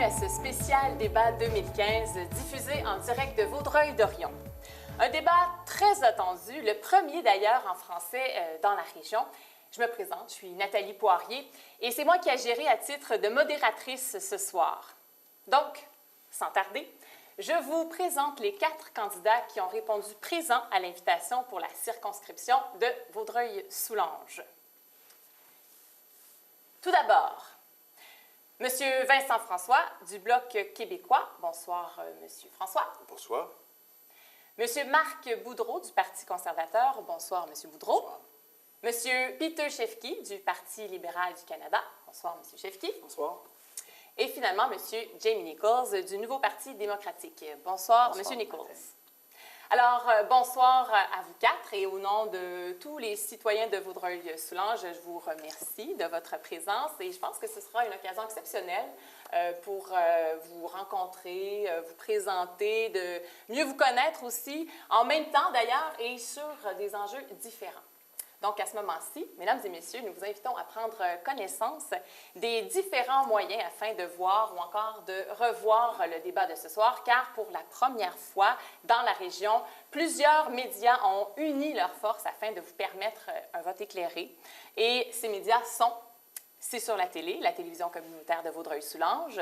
à ce spécial débat 2015 diffusé en direct de Vaudreuil-Dorion. Un débat très attendu, le premier d'ailleurs en français dans la région. Je me présente, je suis Nathalie Poirier et c'est moi qui ai géré à titre de modératrice ce soir. Donc, sans tarder, je vous présente les 4 candidats qui ont répondu présent à l'invitation pour la circonscription de Vaudreuil-Soulanges. Tout d'abord, M. Vincent François du Bloc québécois. Bonsoir, M. François. Bonsoir. M. Marc Boudreau du Parti conservateur. Bonsoir, M. Boudreau. Bonsoir. M. Peter Shefki du Parti libéral du Canada. Bonsoir, M. Shefki. Bonsoir. Et finalement, M. Jamie Nichols du Nouveau Parti démocratique. Bonsoir, Bonsoir M. Nichols. Alors, bonsoir à vous 4 et au nom de tous les citoyens de Vaudreuil-Soulanges, je vous remercie de votre présence et je pense que ce sera une occasion exceptionnelle pour vous rencontrer, vous présenter, de mieux vous connaître aussi, en même temps d'ailleurs et sur des enjeux différents. Donc, à ce moment-ci, mesdames et messieurs, nous vous invitons à prendre connaissance des différents moyens afin de voir ou encore de revoir le débat de ce soir, car pour la première fois dans la région, plusieurs médias ont uni leurs forces afin de vous permettre un vote éclairé. Et ces médias sont, c'est sur la télé, la télévision communautaire de Vaudreuil-Soulanges,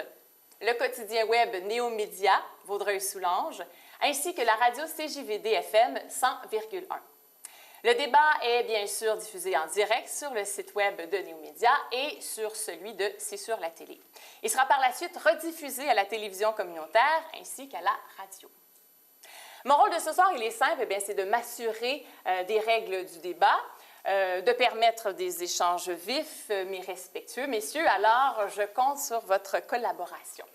le quotidien web Néo-Média Vaudreuil-Soulanges, ainsi que la radio CJVD-FM 100,1. Le débat est bien sûr diffusé en direct sur le site web de Néo-Média et sur celui de C'est sur la télé. Il sera par la suite rediffusé à la télévision communautaire ainsi qu'à la radio. Mon rôle de ce soir, il est simple, c'est de m'assurer des règles du débat, de permettre des échanges vifs mais respectueux. Messieurs, alors je compte sur votre collaboration.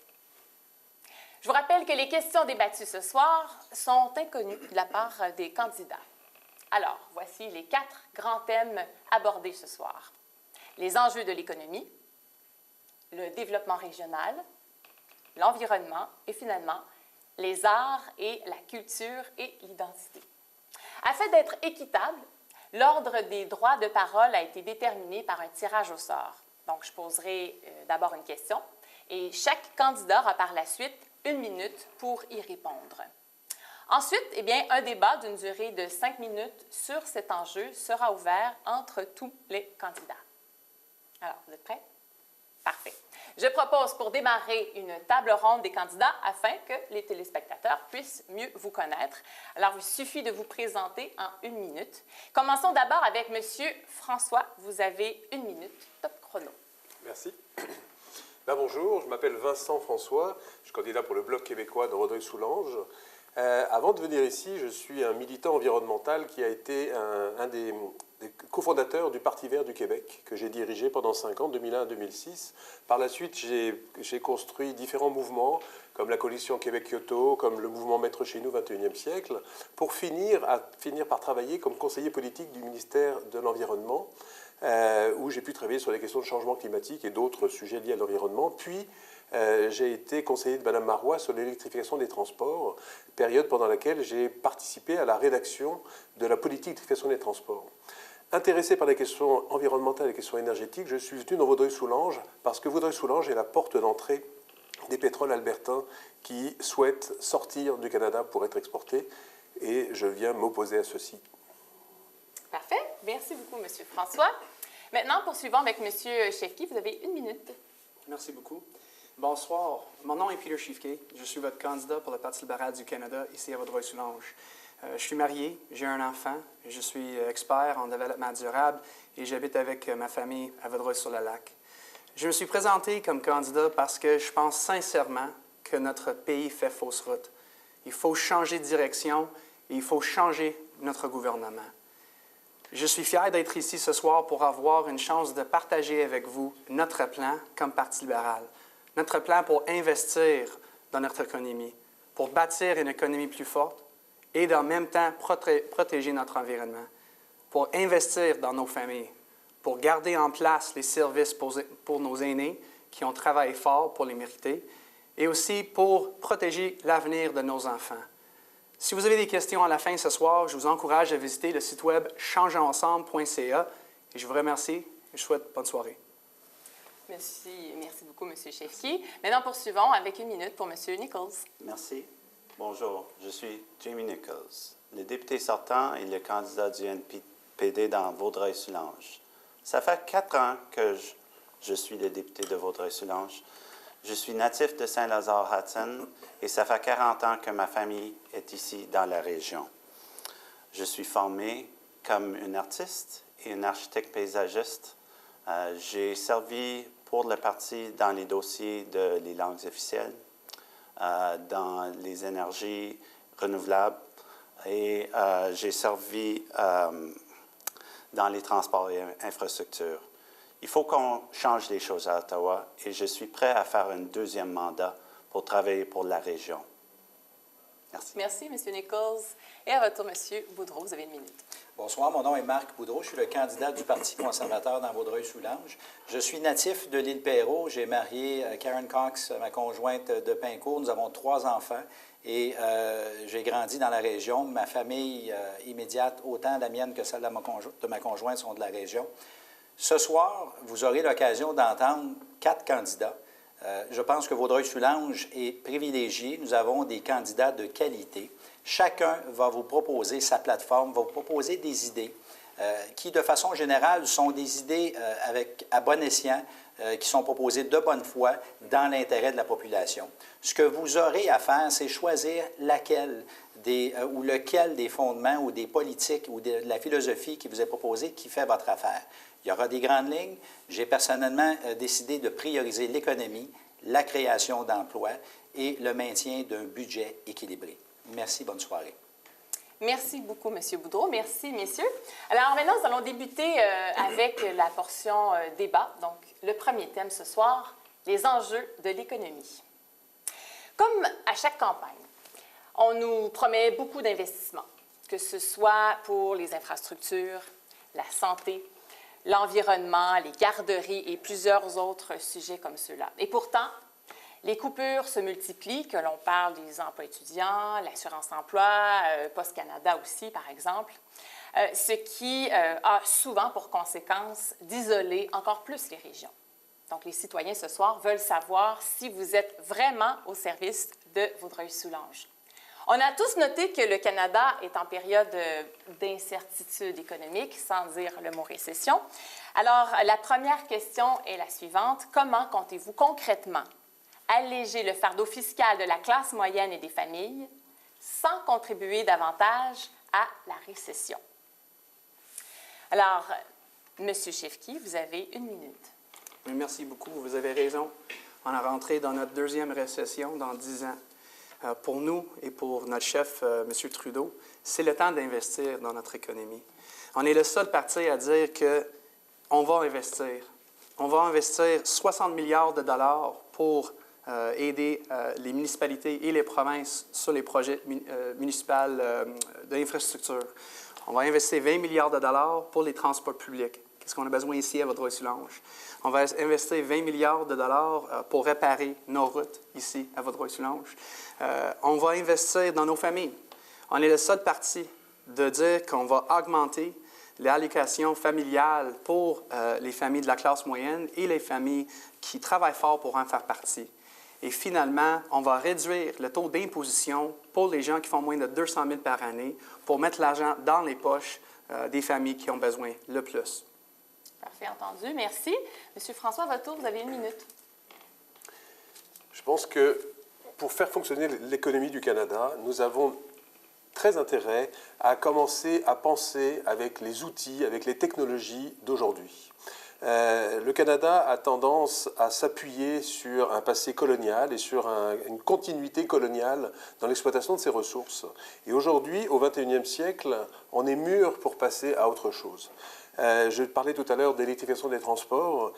Je vous rappelle que les questions débattues ce soir sont inconnues de la part des candidats. Alors, voici les 4 grands thèmes abordés ce soir. Les enjeux de l'économie, le développement régional, l'environnement et finalement, les arts et la culture et l'identité. Afin d'être équitable, l'ordre des droits de parole a été déterminé par un tirage au sort. Donc, je poserai d'abord une question et chaque candidat aura par la suite 1 minute pour y répondre. Ensuite, un débat d'une durée de 5 minutes sur cet enjeu sera ouvert entre tous les candidats. Alors, vous êtes prêts? Parfait. Je propose pour démarrer une table ronde des candidats afin que les téléspectateurs puissent mieux vous connaître. Alors, il suffit de vous présenter en 1 minute. Commençons d'abord avec M. François. Vous avez 1 minute, top chrono. Merci. Bonjour, je m'appelle Vincent François. Je suis candidat pour le Bloc québécois de Vaudreuil-Soulanges. Avant de venir ici, je suis un militant environnemental qui a été un des cofondateurs du Parti vert du Québec, que j'ai dirigé pendant 5 ans, 2001 à 2006. Par la suite, j'ai construit différents mouvements, comme la coalition Québec-Kyoto, comme le mouvement Maître chez nous 21e siècle, pour finir par travailler comme conseiller politique du ministère de l'Environnement, où j'ai pu travailler sur les questions de changement climatique et d'autres sujets liés à l'environnement. Puis, j'ai été conseiller de Mme Marois sur l'électrification des transports, période pendant laquelle j'ai participé à la rédaction de la politique d'électrification des transports. Intéressé par les questions environnementales et les questions énergétiques, je suis venu dans Vaudreuil-Soulanges parce que Vaudreuil-Soulanges est la porte d'entrée des pétroles albertains qui souhaitent sortir du Canada pour être exportés et je viens m'opposer à ceci. Parfait. Merci beaucoup, M. François. Maintenant, poursuivons avec M. Shefki. Vous avez 1 minute. Merci beaucoup. Bonsoir, mon nom est Peter Shefki. Je suis votre candidat pour le Parti libéral du Canada ici à Vaudreuil-Soulanges. Je suis marié, j'ai un enfant, je suis expert en développement durable et j'habite avec ma famille à Vaudreuil-sur-le-Lac. Je me suis présenté comme candidat parce que je pense sincèrement que notre pays fait fausse route. Il faut changer de direction et il faut changer notre gouvernement. Je suis fier d'être ici ce soir pour avoir une chance de partager avec vous notre plan comme Parti libéral. Notre plan pour investir dans notre économie, pour bâtir une économie plus forte et en même temps protéger notre environnement, pour investir dans nos familles, pour garder en place les services pour nos aînés qui ont travaillé fort pour les mériter et aussi pour protéger l'avenir de nos enfants. Si vous avez des questions à la fin ce soir, je vous encourage à visiter le site web changeonsensemble.ca et je vous remercie et je vous souhaite bonne soirée. Merci beaucoup, M. Chefki. Maintenant, poursuivons avec 1 minute pour M. Nichols. Merci. Bonjour, je suis Jamie Nichols, le député sortant et le candidat du NPD dans Vaudreuil-Soulanges. Ça fait 4 ans que je suis le député de Vaudreuil-Soulanges. Je suis natif de Saint-Lazare-Hudson et ça fait 40 ans que ma famille est ici dans la région. Je suis formé comme un artiste et un architecte paysagiste. J'ai servi pour le parti dans les dossiers des langues officielles, dans les énergies renouvelables et j'ai servi dans les transports et infrastructures. Il faut qu'on change les choses à Ottawa et je suis prêt à faire un 2e mandat pour travailler pour la région. Merci. Merci, M. Nichols. Et à votre tour, M. Boudreau, vous avez 1 minute. Bonsoir, mon nom est Marc Boudreau. Je suis le candidat du Parti conservateur dans Vaudreuil-Soulanges. Je suis natif de l'île Perrot. J'ai marié Karen Cox, ma conjointe de Pincourt. Nous avons 3 enfants et j'ai grandi dans la région. Ma famille immédiate, autant la mienne que celle de ma conjointe, sont de la région. Ce soir, vous aurez l'occasion d'entendre 4 candidats. Je pense que Vaudreuil-Soulanges est privilégié. Nous avons des candidats de qualité. Chacun va vous proposer sa plateforme, va vous proposer des idées qui, de façon générale, sont des idées à bon escient, qui sont proposées de bonne foi dans l'intérêt de la population. Ce que vous aurez à faire, c'est choisir lequel des fondements ou des politiques ou de la philosophie qui vous est proposée qui fait votre affaire. Il y aura des grandes lignes. J'ai personnellement décidé de prioriser l'économie, la création d'emplois et le maintien d'un budget équilibré. Merci, bonne soirée. Merci beaucoup, M. Boudreau. Merci, messieurs. Alors maintenant, nous allons débuter avec la portion débat. Donc, le premier thème ce soir, les enjeux de l'économie. Comme à chaque campagne, on nous promet beaucoup d'investissements, que ce soit pour les infrastructures, la santé, l'environnement, les garderies et plusieurs autres sujets comme ceux-là. Et pourtant, les coupures se multiplient, que l'on parle des emplois étudiants, l'assurance-emploi, Post Canada aussi, par exemple, ce qui a souvent pour conséquence d'isoler encore plus les régions. Donc, les citoyens ce soir veulent savoir si vous êtes vraiment au service de Vaudreuil-Soulanges. On a tous noté que le Canada est en période d'incertitude économique, sans dire le mot récession. Alors, la première question est la suivante. Comment comptez-vous concrètement alléger le fardeau fiscal de la classe moyenne et des familles sans contribuer davantage à la récession? Alors, M. Chefki, vous avez 1 minute. Oui, merci beaucoup. Vous avez raison. On a rentré dans notre 2e récession dans 10 ans. Pour nous et pour notre chef, M. Trudeau, c'est le temps d'investir dans notre économie. On est le seul parti à dire qu'on va investir. On va investir 60 milliards de dollars pour aider les municipalités et les provinces sur les projets municipaux d'infrastructure. On va investir 20 milliards de dollars pour les transports publics. Qu'est-ce qu'on a besoin ici à Vaudreuil-Soulanges? On va investir 20 milliards de dollars pour réparer nos routes ici à Vaudreuil-Soulanges. On va investir dans nos familles. On est le seul parti de dire qu'on va augmenter l'allocation familiale pour les familles de la classe moyenne et les familles qui travaillent fort pour en faire partie. Et finalement, on va réduire le taux d'imposition pour les gens qui font moins de 200 000 par année pour mettre l'argent dans les poches des familles qui ont besoin le plus. Parfait, entendu. Merci. Monsieur François, à votre tour, vous avez 1 minute. Je pense que pour faire fonctionner l'économie du Canada, nous avons très intérêt à commencer à penser avec les outils, avec les technologies d'aujourd'hui. Le Canada a tendance à s'appuyer sur un passé colonial et sur une continuité coloniale dans l'exploitation de ses ressources. Et aujourd'hui, au XXIe siècle, on est mûr pour passer à autre chose. Je parlais tout à l'heure d'électrification des transports.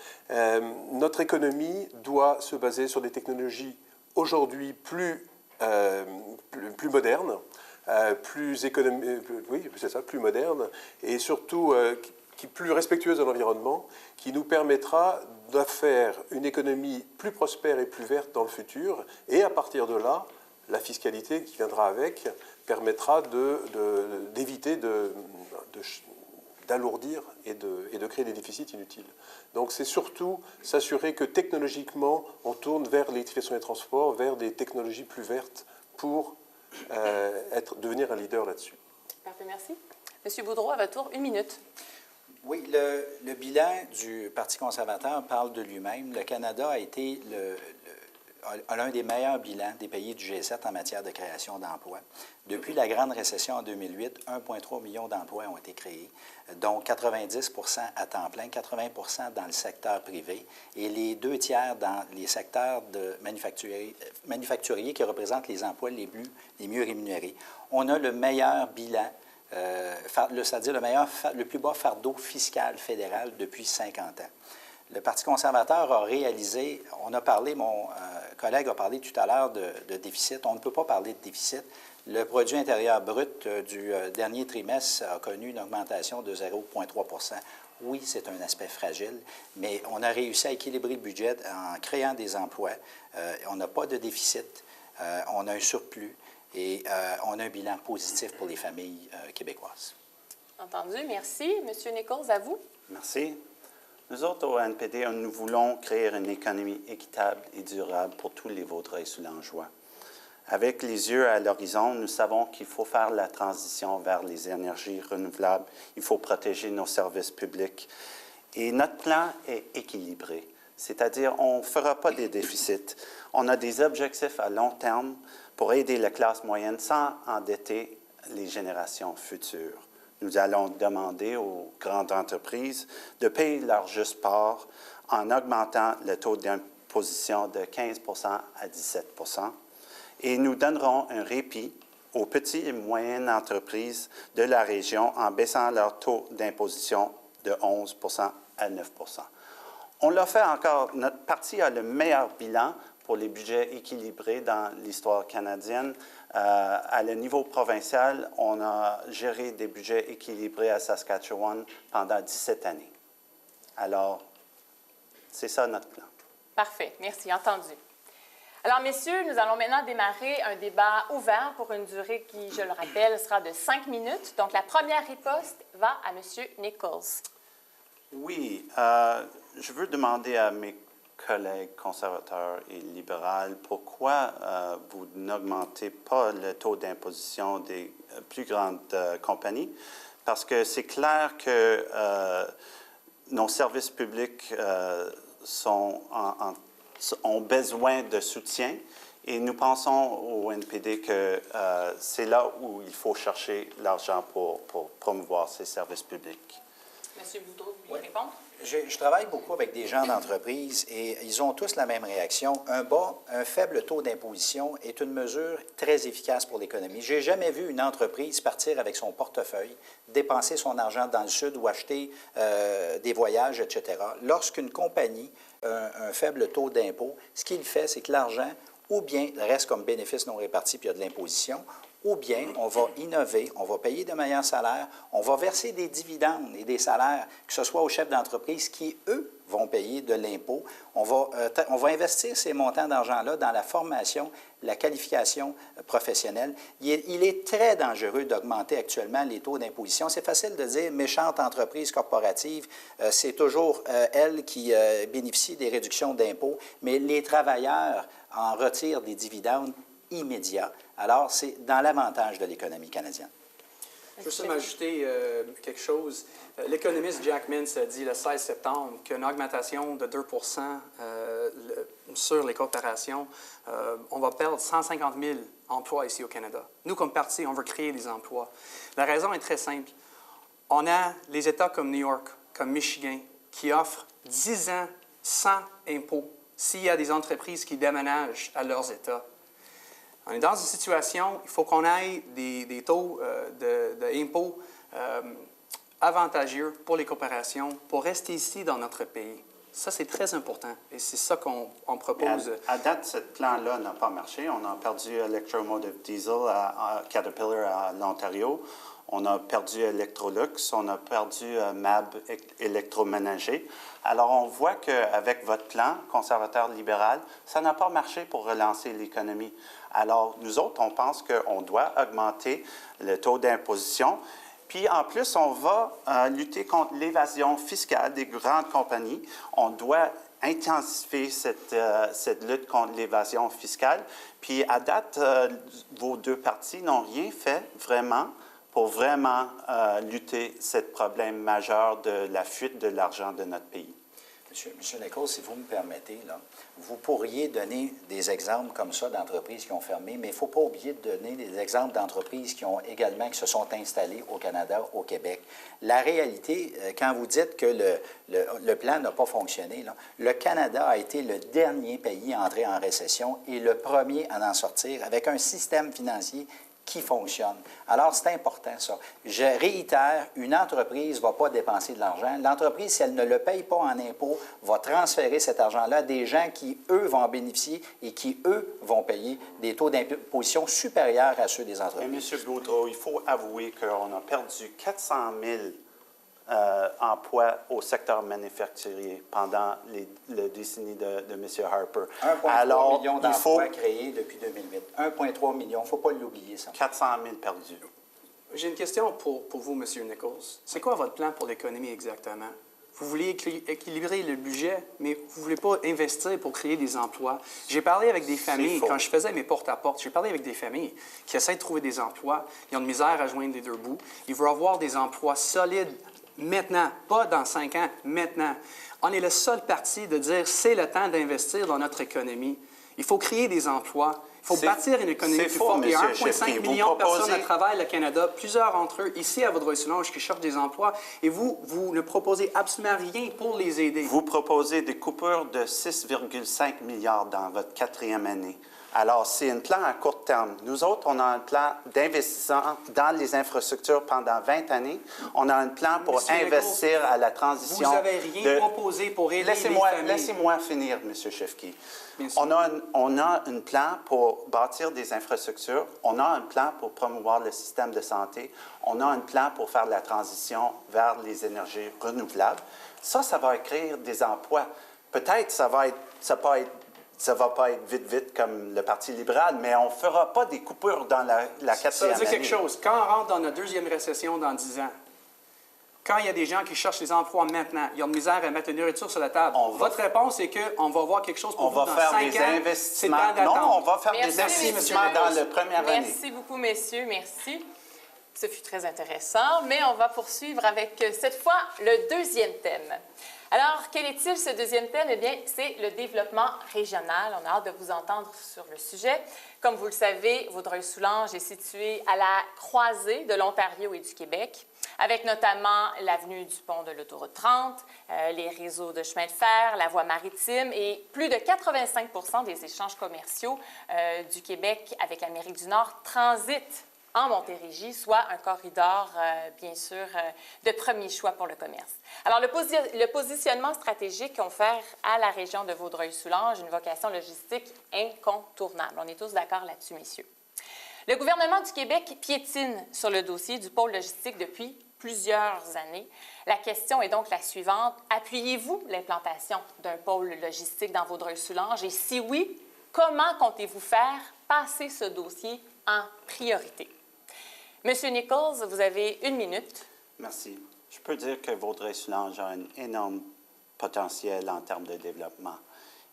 Notre économie doit se baser sur des technologies aujourd'hui plus modernes, plus modernes et surtout plus respectueuse de l'environnement, qui nous permettra de faire une économie plus prospère et plus verte dans le futur. Et à partir de là, la fiscalité qui viendra avec permettra d'éviter d'alourdir et de créer des déficits inutiles. Donc c'est surtout s'assurer que technologiquement, on tourne vers l'électrification des transports, vers des technologies plus vertes pour devenir un leader là-dessus. Parfait, merci. Monsieur Boudreau, à votre tour, 1 minute. Oui, le bilan du Parti conservateur parle de lui-même. Le Canada a été l'un des meilleurs bilans des pays du G7 en matière de création d'emplois. Depuis la grande récession en 2008, 1,3 million d'emplois ont été créés, dont 90 à temps plein, 80 dans le secteur privé et les 2 tiers dans les secteurs de manufacturiers qui représentent les emplois les mieux rémunérés. On a le meilleur bilan, c'est-à-dire le plus bas fardeau fiscal fédéral depuis 50 ans. Le Parti conservateur a réalisé, mon collègue a parlé tout à l'heure de déficit. On ne peut pas parler de déficit. Le produit intérieur brut du dernier trimestre a connu une augmentation de 0,3 Oui, c'est un aspect fragile, mais on a réussi à équilibrer le budget en créant des emplois. On n'a pas de déficit, on a un surplus et on a un bilan positif pour les familles québécoises. Entendu, merci. Monsieur Nichols, à vous. Merci. Nous autres, au NPD, nous voulons créer une économie équitable et durable pour tous les Vaudreuil-Soulangeois. Avec les yeux à l'horizon, nous savons qu'il faut faire la transition vers les énergies renouvelables. Il faut protéger nos services publics. Et notre plan est équilibré, c'est-à-dire on ne fera pas des déficits. On a des objectifs à long terme pour aider la classe moyenne sans endetter les générations futures. Nous allons demander aux grandes entreprises de payer leur juste part en augmentant le taux d'imposition de 15 à 17 et nous donnerons un répit aux petites et moyennes entreprises de la région en baissant leur taux d'imposition de 11 à 9 On l'a fait encore. Notre parti a le meilleur bilan pour les budgets équilibrés dans l'histoire canadienne. À le niveau provincial, on a géré des budgets équilibrés à Saskatchewan pendant 17 années. Alors, c'est ça notre plan. Parfait. Merci. Entendu. Alors, messieurs, nous allons maintenant démarrer un débat ouvert pour une durée qui, je le rappelle, sera de 5 minutes. Donc, la première riposte va à M. Nichols. Oui, je veux demander à mes collègues conservateurs et libéraux, pourquoi vous n'augmentez pas le taux d'imposition des plus grandes compagnies? Parce que c'est clair que nos services publics ont besoin de soutien et nous pensons au NPD que c'est là où il faut chercher l'argent pour promouvoir ces services publics. Monsieur Boudreau, vous voulez répondre? Je travaille beaucoup avec des gens d'entreprise et ils ont tous la même réaction. Un faible taux d'imposition est une mesure très efficace pour l'économie. Je n'ai jamais vu une entreprise partir avec son portefeuille, dépenser son argent dans le Sud ou acheter des voyages, etc. Lorsqu'une compagnie a un faible taux d'impôt, ce qu'il fait, c'est que l'argent, ou bien reste comme bénéfice non réparti puis il y a de l'imposition, ou bien on va innover, on va payer de meilleurs salaires, on va verser des dividendes et des salaires, que ce soit aux chefs d'entreprise qui, eux, vont payer de l'impôt. On va investir ces montants d'argent-là dans la formation, la qualification professionnelle. Il est très dangereux d'augmenter actuellement les taux d'imposition. C'est facile de dire méchante entreprise corporative, c'est toujours elle qui bénéficie des réductions d'impôts, mais les travailleurs en retirent des dividendes immédiats. Alors, c'est dans l'avantage de l'économie canadienne. Je veux seulement ajouter quelque chose. L'économiste Jack Mintz a dit le 16 septembre qu'une augmentation de 2 sur les corporations, on va perdre 150 000 emplois ici au Canada. Nous, comme parti, on veut créer des emplois. La raison est très simple. On a les États comme New York, comme Michigan, qui offrent 10 ans sans impôts s'il y a des entreprises qui déménagent à leurs États. On est dans une situation, il faut qu'on ait des taux d'impôts avantageux pour les corporations pour rester ici dans notre pays. Ça, c'est très important et c'est ça qu'on propose. À date, ce plan-là n'a pas marché. On a perdu Electromotive Diesel à Caterpillar à l'Ontario. On a perdu Electrolux, on a perdu MAB électroménager. Alors, on voit qu'avec votre plan conservateur-libéral, ça n'a pas marché pour relancer l'économie. Alors, nous autres, on pense qu'on doit augmenter le taux d'imposition. Puis en plus, on va lutter contre l'évasion fiscale des grandes compagnies. On doit intensifier cette lutte contre l'évasion fiscale. Puis à date, vos deux partis n'ont rien fait vraiment pour vraiment lutter ce problème majeur de la fuite de l'argent de notre pays. Monsieur Nichols, si vous me permettez, là, vous pourriez donner des exemples comme ça d'entreprises qui ont fermé, mais il ne faut pas oublier de donner des exemples d'entreprises qui se sont installées au Canada, au Québec. La réalité, quand vous dites que le plan n'a pas fonctionné, là, le Canada a été le dernier pays à entrer en récession et le premier à en sortir avec un système financier qui fonctionne. Alors, c'est important, ça. Je réitère, une entreprise ne va pas dépenser de l'argent. L'entreprise, si elle ne le paye pas en impôts, va transférer cet argent-là à des gens qui, eux, vont en bénéficier et qui, eux, vont payer des taux d'imposition supérieurs à ceux des entreprises. Mais M. Boudreau, il faut avouer qu'on a perdu 400 000 emplois au secteur manufacturier pendant les décennies de M. Harper. 1,3 million d'emplois créés depuis 2008. 1,3 million, il ne faut pas l'oublier, ça. 400 000 perdus. J'ai une question pour vous, M. Nichols. C'est quoi votre plan pour l'économie exactement? Vous voulez équilibrer le budget, mais vous ne voulez pas investir pour créer des emplois. J'ai parlé avec des familles, quand je faisais mes porte-à-porte, j'ai parlé avec des familles qui essaient de trouver des emplois. Ils ont de misère à joindre les deux bouts. Ils veulent avoir des emplois solides maintenant, pas dans 5 ans, maintenant. On est le seul parti de dire c'est le temps d'investir dans notre économie. Il faut créer des emplois. Il faut bâtir une économie plus forte. Il y a 1,5 million de personnes à travers le Canada, plusieurs d'entre eux ici à Vaudreuil-Soulanges qui cherchent des emplois. Et vous ne proposez absolument rien pour les aider. Vous proposez des coupures de 6,5 milliards dans votre 4e année. Alors, c'est un plan à court terme. Nous autres, on a un plan d'investissement dans les infrastructures pendant 20 années. On a un plan pour investir à la transition. Vous n'avez rien proposé pour aider les familles. Laissez-moi finir, M. Chefki. On a un plan pour bâtir des infrastructures. On a un plan pour promouvoir le système de santé. On a un plan pour faire la transition vers les énergies renouvelables. Ça va créer des emplois. Peut-être ça va pas être vite comme le Parti libéral, mais on ne fera pas des coupures dans la 4e année. Ça veut dire quelque chose. Quand on rentre dans notre 2e récession dans 10 ans, quand il y a des gens qui cherchent des emplois maintenant, ils ont de misère à mettre une nourriture sur la table, votre réponse est qu'on va voir quelque chose pour vous dans 5 ans. On va faire des investissements. Non, on va faire des investissements dans la première année. Merci beaucoup, messieurs. Merci. Ce fut très intéressant, mais on va poursuivre avec, cette fois, le 2e thème. Alors, quel est-il, ce 2e thème? Eh bien, c'est le développement régional. On a hâte de vous entendre sur le sujet. Comme vous le savez, Vaudreuil-Soulanges est situé à la croisée de l'Ontario et du Québec, avec notamment l'avenue du pont de l'autoroute 30, les réseaux de chemin de fer, la voie maritime et plus de 85 des échanges commerciaux du Québec avec l'Amérique du Nord transitent en Montérégie, soit un corridor, bien sûr, de premier choix pour le commerce. Alors, le positionnement stratégique confère à la région de Vaudreuil-Soulanges une vocation logistique incontournable. On est tous d'accord là-dessus, messieurs. Le gouvernement du Québec piétine sur le dossier du pôle logistique depuis plusieurs années. La question est donc la suivante. Appuyez-vous l'implantation d'un pôle logistique dans Vaudreuil-Soulanges? Et si oui, comment comptez-vous faire passer ce dossier en priorité? Monsieur Nichols, vous avez 1 minute. Merci. Je peux dire que Vaudreuil-Soulanges a un énorme potentiel en termes de développement.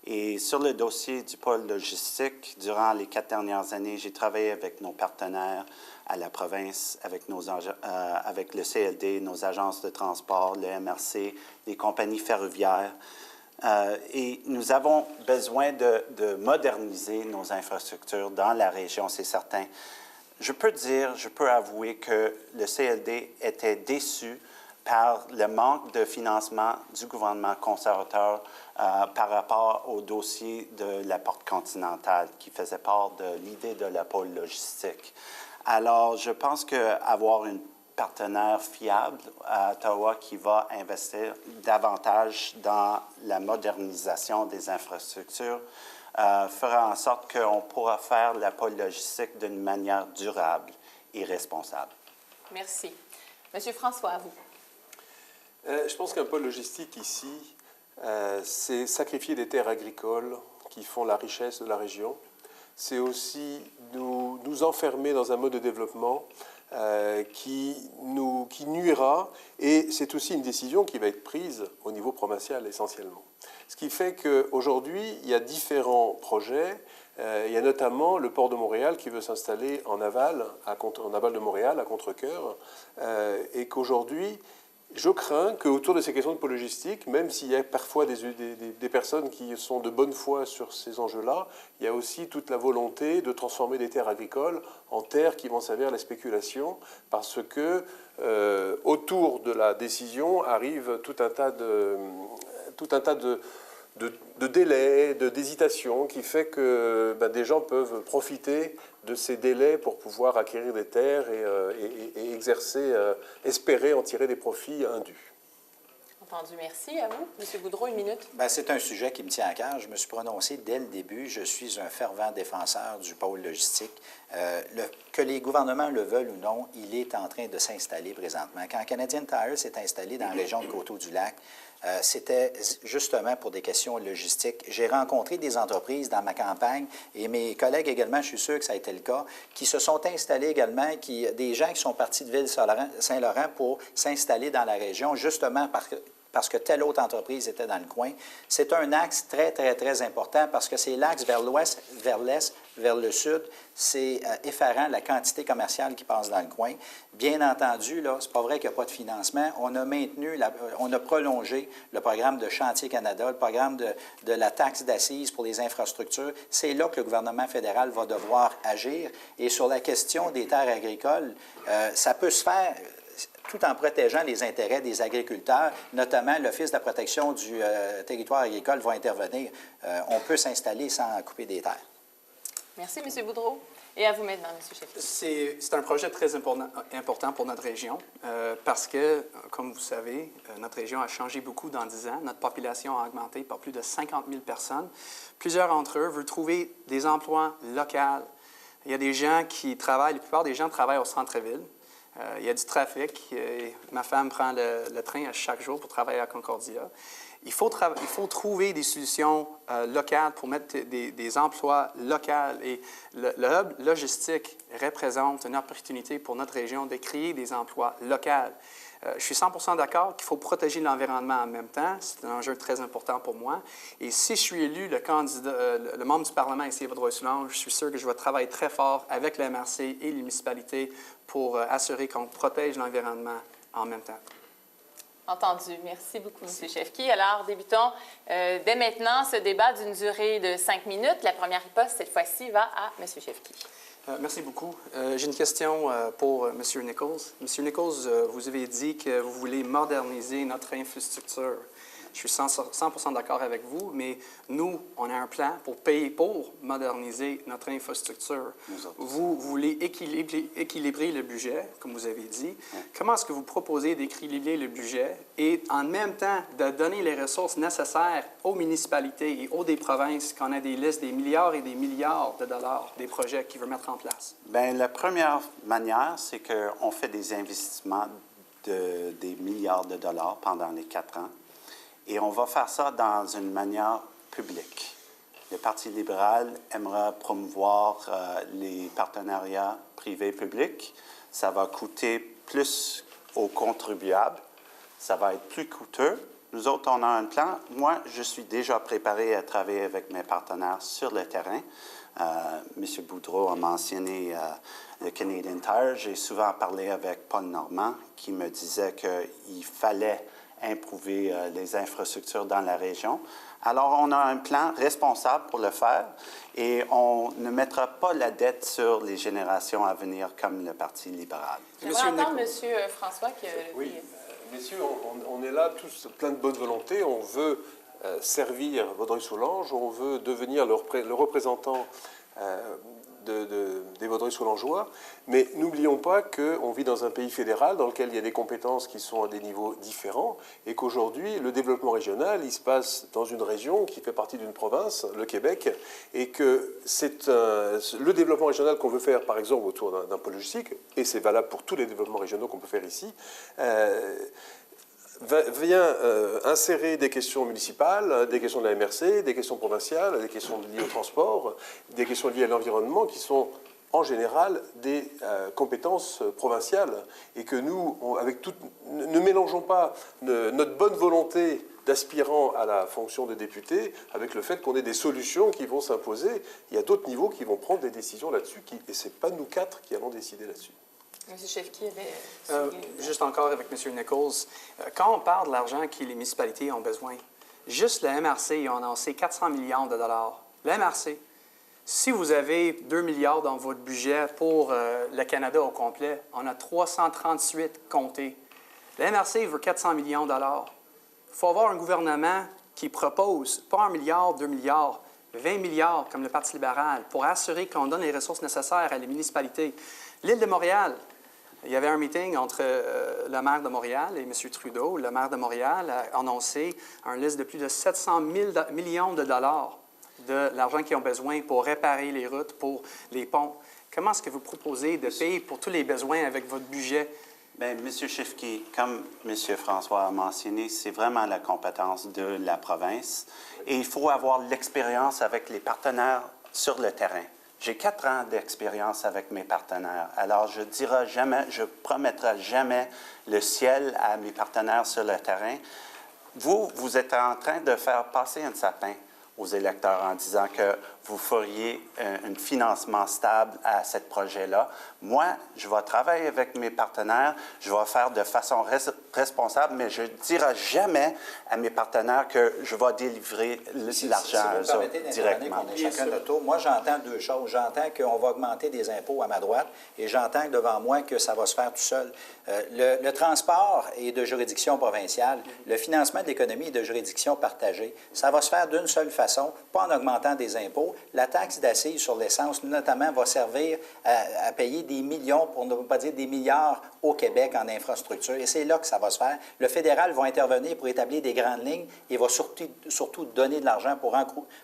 Et sur le dossier du pôle logistique, durant les 4 dernières années, j'ai travaillé avec nos partenaires à la province, avec le CLD, nos agences de transport, le MRC, les compagnies ferroviaires. Et nous avons besoin de moderniser nos infrastructures dans la région, c'est certain. Je peux avouer que le CLD était déçu par le manque de financement du gouvernement conservateur par rapport au dossier de la porte continentale qui faisait part de l'idée de la pôle logistique. Alors, je pense qu'avoir un partenaire fiable à Ottawa qui va investir davantage dans la modernisation des infrastructures fera en sorte qu'on pourra faire la pôle logistique d'une manière durable et responsable. Merci. Monsieur François, à vous. Je pense qu'un pôle logistique ici, c'est sacrifier des terres agricoles qui font la richesse de la région. C'est aussi nous enfermer dans un mode de développement qui nuira, et c'est aussi une décision qui va être prise au niveau provincial essentiellement. Ce qui fait qu'aujourd'hui, il y a différents projets. Il y a notamment le port de Montréal qui veut s'installer en aval de Montréal, à Contrecœur, et qu'aujourd'hui, je crains qu'autour de ces questions de pôle logistique, même s'il y a parfois des personnes qui sont de bonne foi sur ces enjeux-là, il y a aussi toute la volonté de transformer des terres agricoles en terres qui vont servir à la spéculation, parce que autour de la décision arrive tout un tas de délais, d'hésitation, qui fait que des gens peuvent profiter de ces délais pour pouvoir acquérir des terres et exercer, espérer en tirer des profits indus. Entendu, merci à vous. M. Boudreau, 1 minute. Bien, c'est un sujet qui me tient à cœur. Je me suis prononcé dès le début. Je suis un fervent défenseur du pôle logistique. Que les gouvernements le veulent ou non, il est en train de s'installer présentement. Quand Canadian Tire s'est installé dans la région de Coteau-du-Lac, c'était justement pour des questions logistiques. J'ai rencontré des entreprises dans ma campagne et mes collègues également, je suis sûr que ça a été le cas, qui se sont installés également, des gens qui sont partis de Ville-Saint-Laurent pour s'installer dans la région, justement parce que telle autre entreprise était dans le coin. C'est un axe très, très, très important parce que c'est l'axe vers l'ouest, vers l'est, vers le sud. C'est effarant la quantité commerciale qui passe dans le coin. Bien entendu, là, c'est pas vrai qu'il n'y a pas de financement. On a prolongé le programme de Chantier Canada, le programme de la taxe d'assises pour les infrastructures. C'est là que le gouvernement fédéral va devoir agir. Et sur la question des terres agricoles, ça peut se faire tout en protégeant les intérêts des agriculteurs, notamment l'Office de la protection du territoire agricole va intervenir. On peut s'installer sans couper des terres. Merci, M. Boudreau. Et à vous maintenant, M. Sheffield. C'est un projet très important pour notre région parce que, comme vous savez, notre région a changé beaucoup dans 10 ans. Notre population a augmenté par plus de 50 000 personnes. Plusieurs d'entre eux veulent trouver des emplois locaux. Il y a des gens qui travaillent, la plupart des gens travaillent au centre-ville. Il y a du trafic. Ma femme prend le train à chaque jour pour travailler à Concordia. Il faut trouver des solutions locales pour mettre des emplois locaux. Et le hub logistique représente une opportunité pour notre région de créer des emplois locaux. Je suis 100% d'accord qu'il faut protéger l'environnement en même temps. C'est un enjeu très important pour moi. Et si je suis élu le membre du Parlement ici à Vaudreuil-Soulanges, je suis sûr que je vais travailler très fort avec la MRC et les municipalités pour assurer qu'on protège l'environnement en même temps. Entendu. Merci beaucoup, M. Sheffield. Alors, débutons dès maintenant ce débat d'une durée de 5 minutes. La première riposte, cette fois-ci, va à M. Sheffield. Merci beaucoup. J'ai une question pour M. Nichols. M. Nichols, vous avez dit que vous voulez moderniser notre infrastructure. Je suis 100% d'accord avec vous, mais nous, on a un plan pour payer pour moderniser notre infrastructure. Vous voulez équilibrer le budget, comme vous avez dit. Oui. Comment est-ce que vous proposez d'équilibrer le budget et en même temps de donner les ressources nécessaires aux municipalités et aux des provinces qu'on a des listes des milliards et des milliards de dollars des projets qu'ils veulent mettre en place? Bien, la première manière, c'est qu'on fait des investissements de des milliards de dollars pendant les 4 ans. Et on va faire ça dans une manière publique. Le Parti libéral aimerait promouvoir les partenariats privés-publics. Ça va coûter plus aux contribuables. Ça va être plus coûteux. Nous autres, on a un plan. Moi, je suis déjà préparé à travailler avec mes partenaires sur le terrain. M. Boudreau a mentionné le Canadian Tire. J'ai souvent parlé avec Paul Normand qui me disait qu'il fallait improver les infrastructures dans la région. Alors, on a un plan responsable pour le faire et on ne mettra pas la dette sur les générations à venir comme le Parti libéral. J'aimerais entendre M. François qui... Oui, messieurs, on est là tous plein de bonne volonté. On veut servir Vaudreuil-Soulanges, on veut devenir le représentant des Vaudreuil-Soulangeois, mais n'oublions pas qu'on vit dans un pays fédéral dans lequel il y a des compétences qui sont à des niveaux différents et qu'aujourd'hui, le développement régional, il se passe dans une région qui fait partie d'une province, le Québec, et que c'est le développement régional qu'on veut faire, par exemple, autour d'un pôle logistique, et c'est valable pour tous les développements régionaux qu'on peut faire ici, vient insérer des questions municipales, des questions de la MRC, des questions provinciales, des questions liées au transport, des questions liées à l'environnement qui sont en général des compétences provinciales et que nous, ne mélangeons pas notre bonne volonté d'aspirants à la fonction de député avec le fait qu'on ait des solutions qui vont s'imposer. Il y a d'autres niveaux qui vont prendre des décisions là-dessus et ce n'est pas nous quatre qui allons décider là-dessus. M. Chefki avait... Juste encore avec M. Nichols, quand on parle de l'argent que les municipalités ont besoin, juste le MRC, ils ont annoncé 400 millions de dollars. Le MRC, si vous avez 2 milliards dans votre budget pour le Canada au complet, on a 338 comptés. Le MRC veut 400 millions de dollars. Il faut avoir un gouvernement qui propose, pas 1 milliard, 2 milliards, 20 milliards comme le Parti libéral, pour assurer qu'on donne les ressources nécessaires à les municipalités. L'île de Montréal, il y avait un meeting entre le maire de Montréal et M. Trudeau. Le maire de Montréal a annoncé un liste de plus de 700 millions de dollars de l'argent qu'ils ont besoin pour réparer les routes, pour les ponts. Comment est-ce que vous proposez de payer pour tous les besoins avec votre budget? Bien, M. Chefki, comme M. François a mentionné, c'est vraiment la compétence de la province et il faut avoir l'expérience avec les partenaires sur le terrain. J'ai 4 ans d'expérience avec mes partenaires, alors je ne promettrai jamais le ciel à mes partenaires sur le terrain. Vous êtes en train de faire passer un sapin aux électeurs en disant que vous feriez un financement stable à ce projet-là. Moi, je vais travailler avec mes partenaires, je vais faire de façon responsable, mais je ne dirai jamais à mes partenaires que je vais délivrer l'argent à eux directement. On est chacun notre tour. Moi, j'entends deux choses. J'entends qu'on va augmenter des impôts à ma droite et j'entends devant moi que ça va se faire tout seul. Le transport est de juridiction provinciale. Le financement de l'économie est de juridiction partagée. Ça va se faire d'une seule façon, pas en augmentant des impôts. La taxe d'accise sur l'essence, notamment, va servir à payer des millions, pour ne pas dire des milliards, au Québec en infrastructure. Et c'est là que ça va se faire. Le fédéral va intervenir pour établir des grandes lignes et va surtout donner de l'argent pour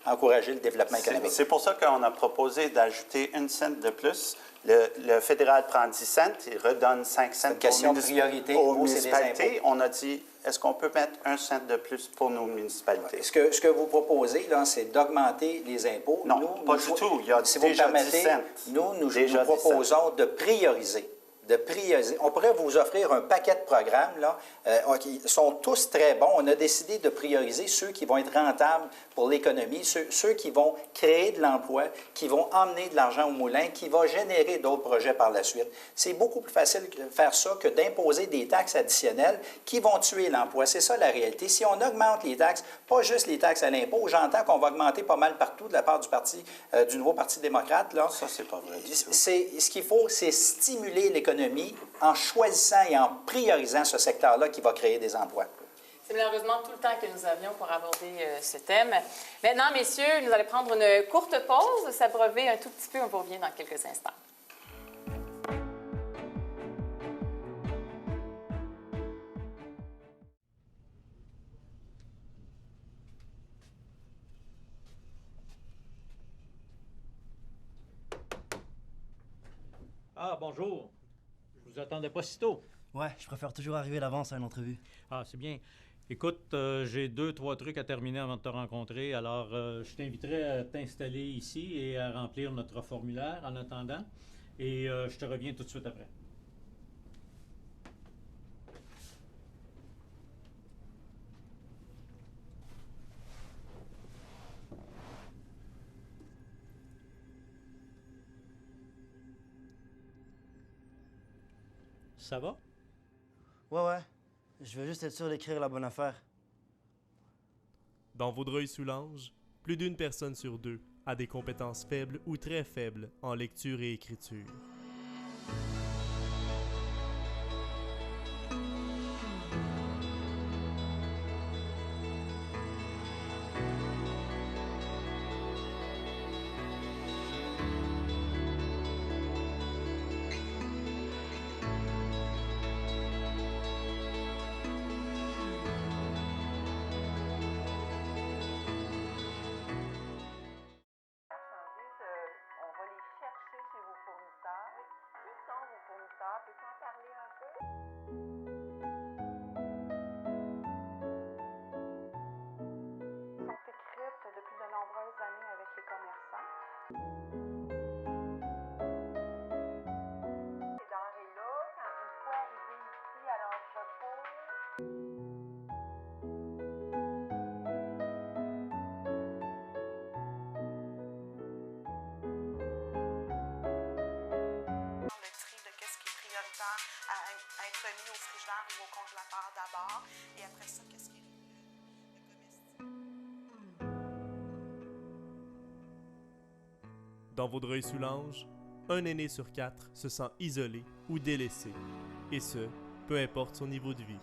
encourager le développement économique. C'est pour ça qu'on a proposé d'ajouter 1 cent de plus. Le fédéral prend 10 cents, il redonne 5 cents aux municipalités. On a dit, est-ce qu'on peut mettre 1 cent de plus pour nos municipalités? Ce que vous proposez, là, c'est d'augmenter les impôts. Non, pas du tout. Il y a si vous déjà me permettez, 10 cents. nous proposons de prioriser. On pourrait vous offrir un paquet de programmes là, qui sont tous très bons. On a décidé de prioriser ceux qui vont être rentables pour l'économie, ceux qui vont créer de l'emploi, qui vont emmener de l'argent au moulin, qui vont générer d'autres projets par la suite. C'est beaucoup plus facile de faire ça que d'imposer des taxes additionnelles qui vont tuer l'emploi. C'est ça la réalité. Si on augmente les taxes, pas juste les taxes à l'impôt, j'entends qu'on va augmenter pas mal partout de la part du nouveau Parti démocrate. Là. Ça, c'est pas vrai. Ce qu'il faut, c'est stimuler l'économie en choisissant et en priorisant ce secteur-là qui va créer des emplois. C'est malheureusement tout le temps que nous avions pour aborder ce thème. Maintenant, messieurs, nous allons prendre une courte pause, s'abreuver un tout petit peu. On vous revient dans quelques instants. Ah, bonjour. Je vous attendais pas si tôt. Ouais, je préfère toujours arriver d'avance à une entrevue. Ah, c'est bien. Écoute, j'ai 2-3 trucs à terminer avant de te rencontrer. Alors, je t'inviterai à t'installer ici et à remplir notre formulaire en attendant. Et je te reviens tout de suite après. Ça va? Ouais. Je veux juste être sûr d'écrire la bonne affaire. Dans Vaudreuil-Soulanges, plus d'une personne sur 2 a des compétences faibles ou très faibles en lecture et écriture. Depuis de nombreuses années avec les commerçants. à être mis au frigidaire ou au congélateur d'abord. Et après ça, qu'est-ce qui est Dans Vaudreuil-Soulanges, un aîné sur 4 se sent isolé ou délaissé, et ce, peu importe son niveau de vie.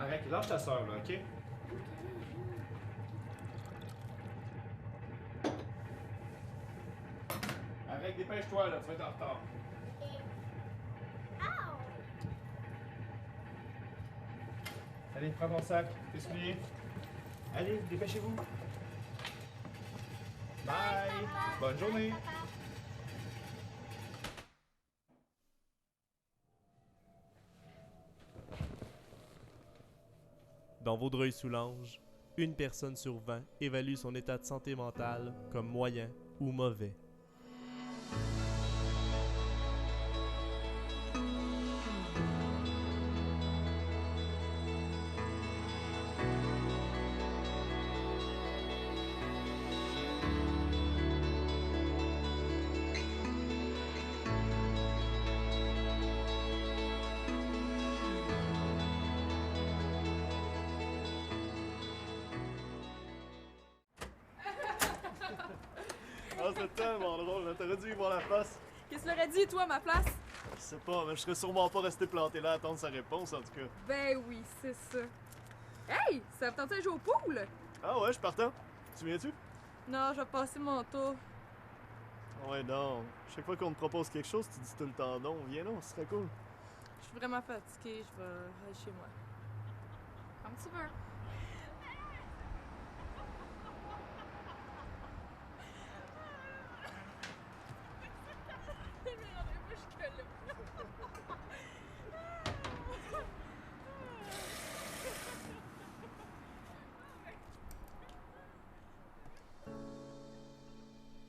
Arrête, lâche ta soeur, là, OK? Arrête, dépêche-toi, là, tu vas être en retard. Allez, prends ton sac, tes souliers. Allez, dépêchez-vous. Bye! Bonne journée! Dans Vaudreuil-Soulanges, une personne sur 20 évalue son état de santé mentale comme moyen ou mauvais. Ah, c'est tellement drôle, t'aurais dû y voir la face. Qu'est-ce que tu leur as dit, toi, à ma place? Je sais pas, mais je serais sûrement pas resté planté là à attendre sa réponse, en tout cas. Ben oui, c'est ça. Hey, ça vous tente de jouer au pool? Ah ouais, je partant. Tu viens-tu? Non, je vais passer mon tour. Ouais, non. Chaque fois qu'on te propose quelque chose, tu dis tout le temps non. Viens non, ce serait cool. Je suis vraiment fatiguée, je vais aller chez moi. Comme tu veux.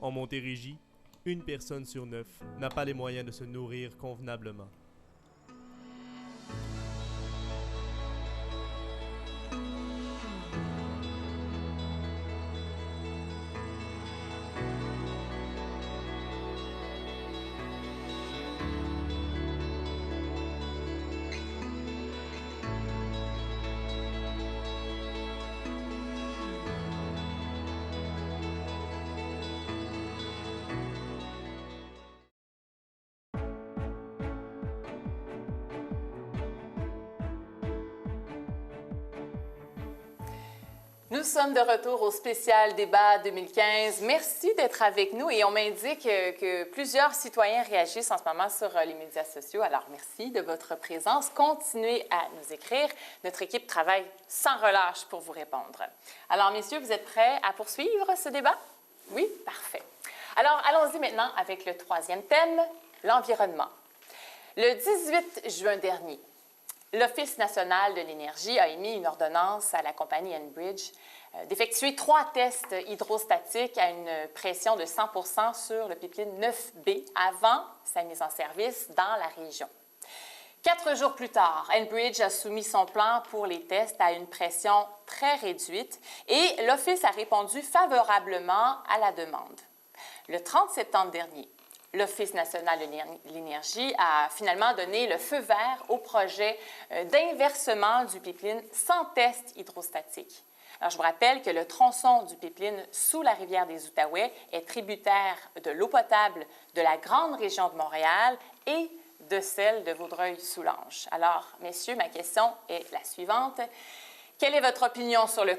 En Montérégie, une personne sur 9 n'a pas les moyens de se nourrir convenablement. Nous sommes de retour au spécial débat 2015. Merci d'être avec nous et on m'indique que plusieurs citoyens réagissent en ce moment sur les médias sociaux. Alors, merci de votre présence. Continuez à nous écrire. Notre équipe travaille sans relâche pour vous répondre. Alors, messieurs, vous êtes prêts à poursuivre ce débat? Oui? Parfait. Alors, allons-y maintenant avec le troisième thème, l'environnement. Le 18 juin dernier, l'Office national de l'énergie a émis une ordonnance à la compagnie Enbridge d'effectuer 3 tests hydrostatiques à une pression de 100 % sur le pipeline 9B avant sa mise en service dans la région. 4 jours plus tard, Enbridge a soumis son plan pour les tests à une pression très réduite et l'Office a répondu favorablement à la demande. Le 30 septembre dernier, l'Office national de l'énergie a finalement donné le feu vert au projet d'inversement du pipeline sans test hydrostatique. Alors, je vous rappelle que le tronçon du pipeline sous la rivière des Outaouais est tributaire de l'eau potable de la grande région de Montréal et de celle de Vaudreuil-Soulanges. Alors, messieurs, ma question est la suivante. Quelle est votre opinion sur le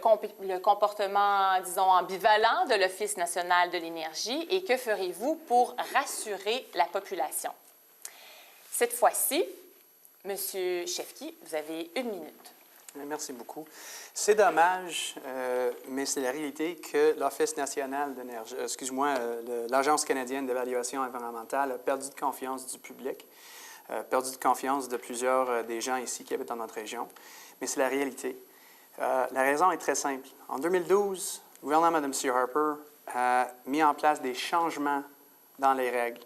comportement, disons, ambivalent de l'Office national de l'énergie et que ferez-vous pour rassurer la population? Cette fois-ci, M. Chefki, vous avez 1 minute. Merci beaucoup. C'est dommage, mais c'est la réalité que l'Office national d'énergie, l'Agence canadienne d'évaluation environnementale a perdu de confiance du public, perdu de confiance de plusieurs des gens ici qui habitent dans notre région. Mais c'est la réalité. La raison est très simple. En 2012, le gouvernement de M. Harper a mis en place des changements dans les règles.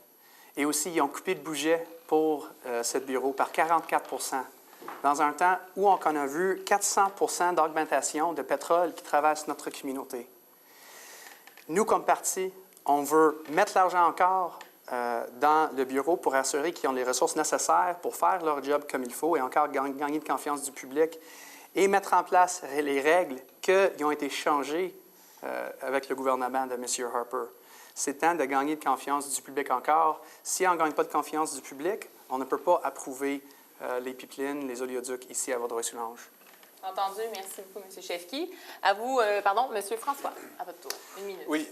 Et aussi, ils ont coupé de budget pour ce bureau par 44 dans un temps où on a vu 400 d'augmentation de pétrole qui traverse notre communauté. Nous, comme parti, on veut mettre l'argent encore dans le bureau pour assurer qu'ils ont les ressources nécessaires pour faire leur job comme il faut et encore gagner de confiance du public et mettre en place les règles qui ont été changées avec le gouvernement de M. Harper. C'est temps de gagner de confiance du public encore. Si on ne gagne pas de confiance du public, on ne peut pas approuver les pipelines, les oléoducs ici à Vaudreuil-Soulanges. Entendu. Merci beaucoup, M. Chefki. À vous, M. François, à votre tour. 1 minute. Oui,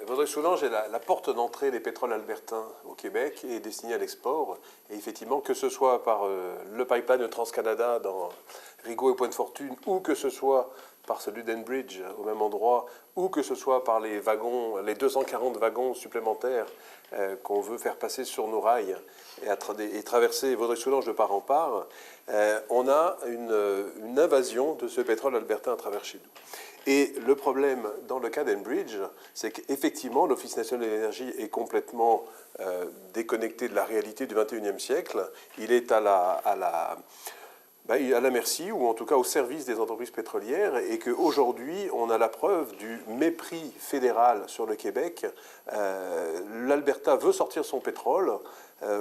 Vaudreuil-Soulanges est la porte d'entrée des pétroles albertains au Québec et est destinée à l'export. Et effectivement, que ce soit par le pipeline de TransCanada dans Rigaud et Pointe-Fortune, ou que ce soit par celui d'Enbridge au même endroit, ou que ce soit par les 240 wagons supplémentaires qu'on veut faire passer sur nos rails et traverser Vaudreuil-Soulanges de part en part, on a une invasion de ce pétrole albertain à travers chez nous. Et le problème dans le cas d'Enbridge, c'est qu'effectivement, l'Office national de l'énergie est complètement déconnecté de la réalité du 21e siècle. Il est à la merci, ou en tout cas au service des entreprises pétrolières, et qu'aujourd'hui, on a la preuve du mépris fédéral sur le Québec. L'Alberta veut sortir son pétrole.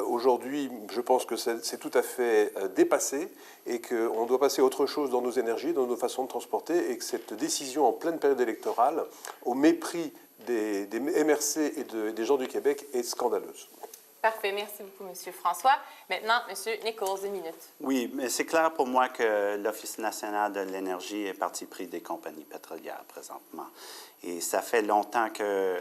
Aujourd'hui, je pense que c'est tout à fait dépassé et qu'on doit passer à autre chose dans nos énergies, dans nos façons de transporter, et que cette décision en pleine période électorale, au mépris des MRC et des gens du Québec, est scandaleuse. Parfait. Merci beaucoup, M. François. Maintenant, M. Nichols, 1 minute. Oui, mais c'est clair pour moi que l'Office national de l'énergie est parti pris des compagnies pétrolières présentement. Et ça fait longtemps que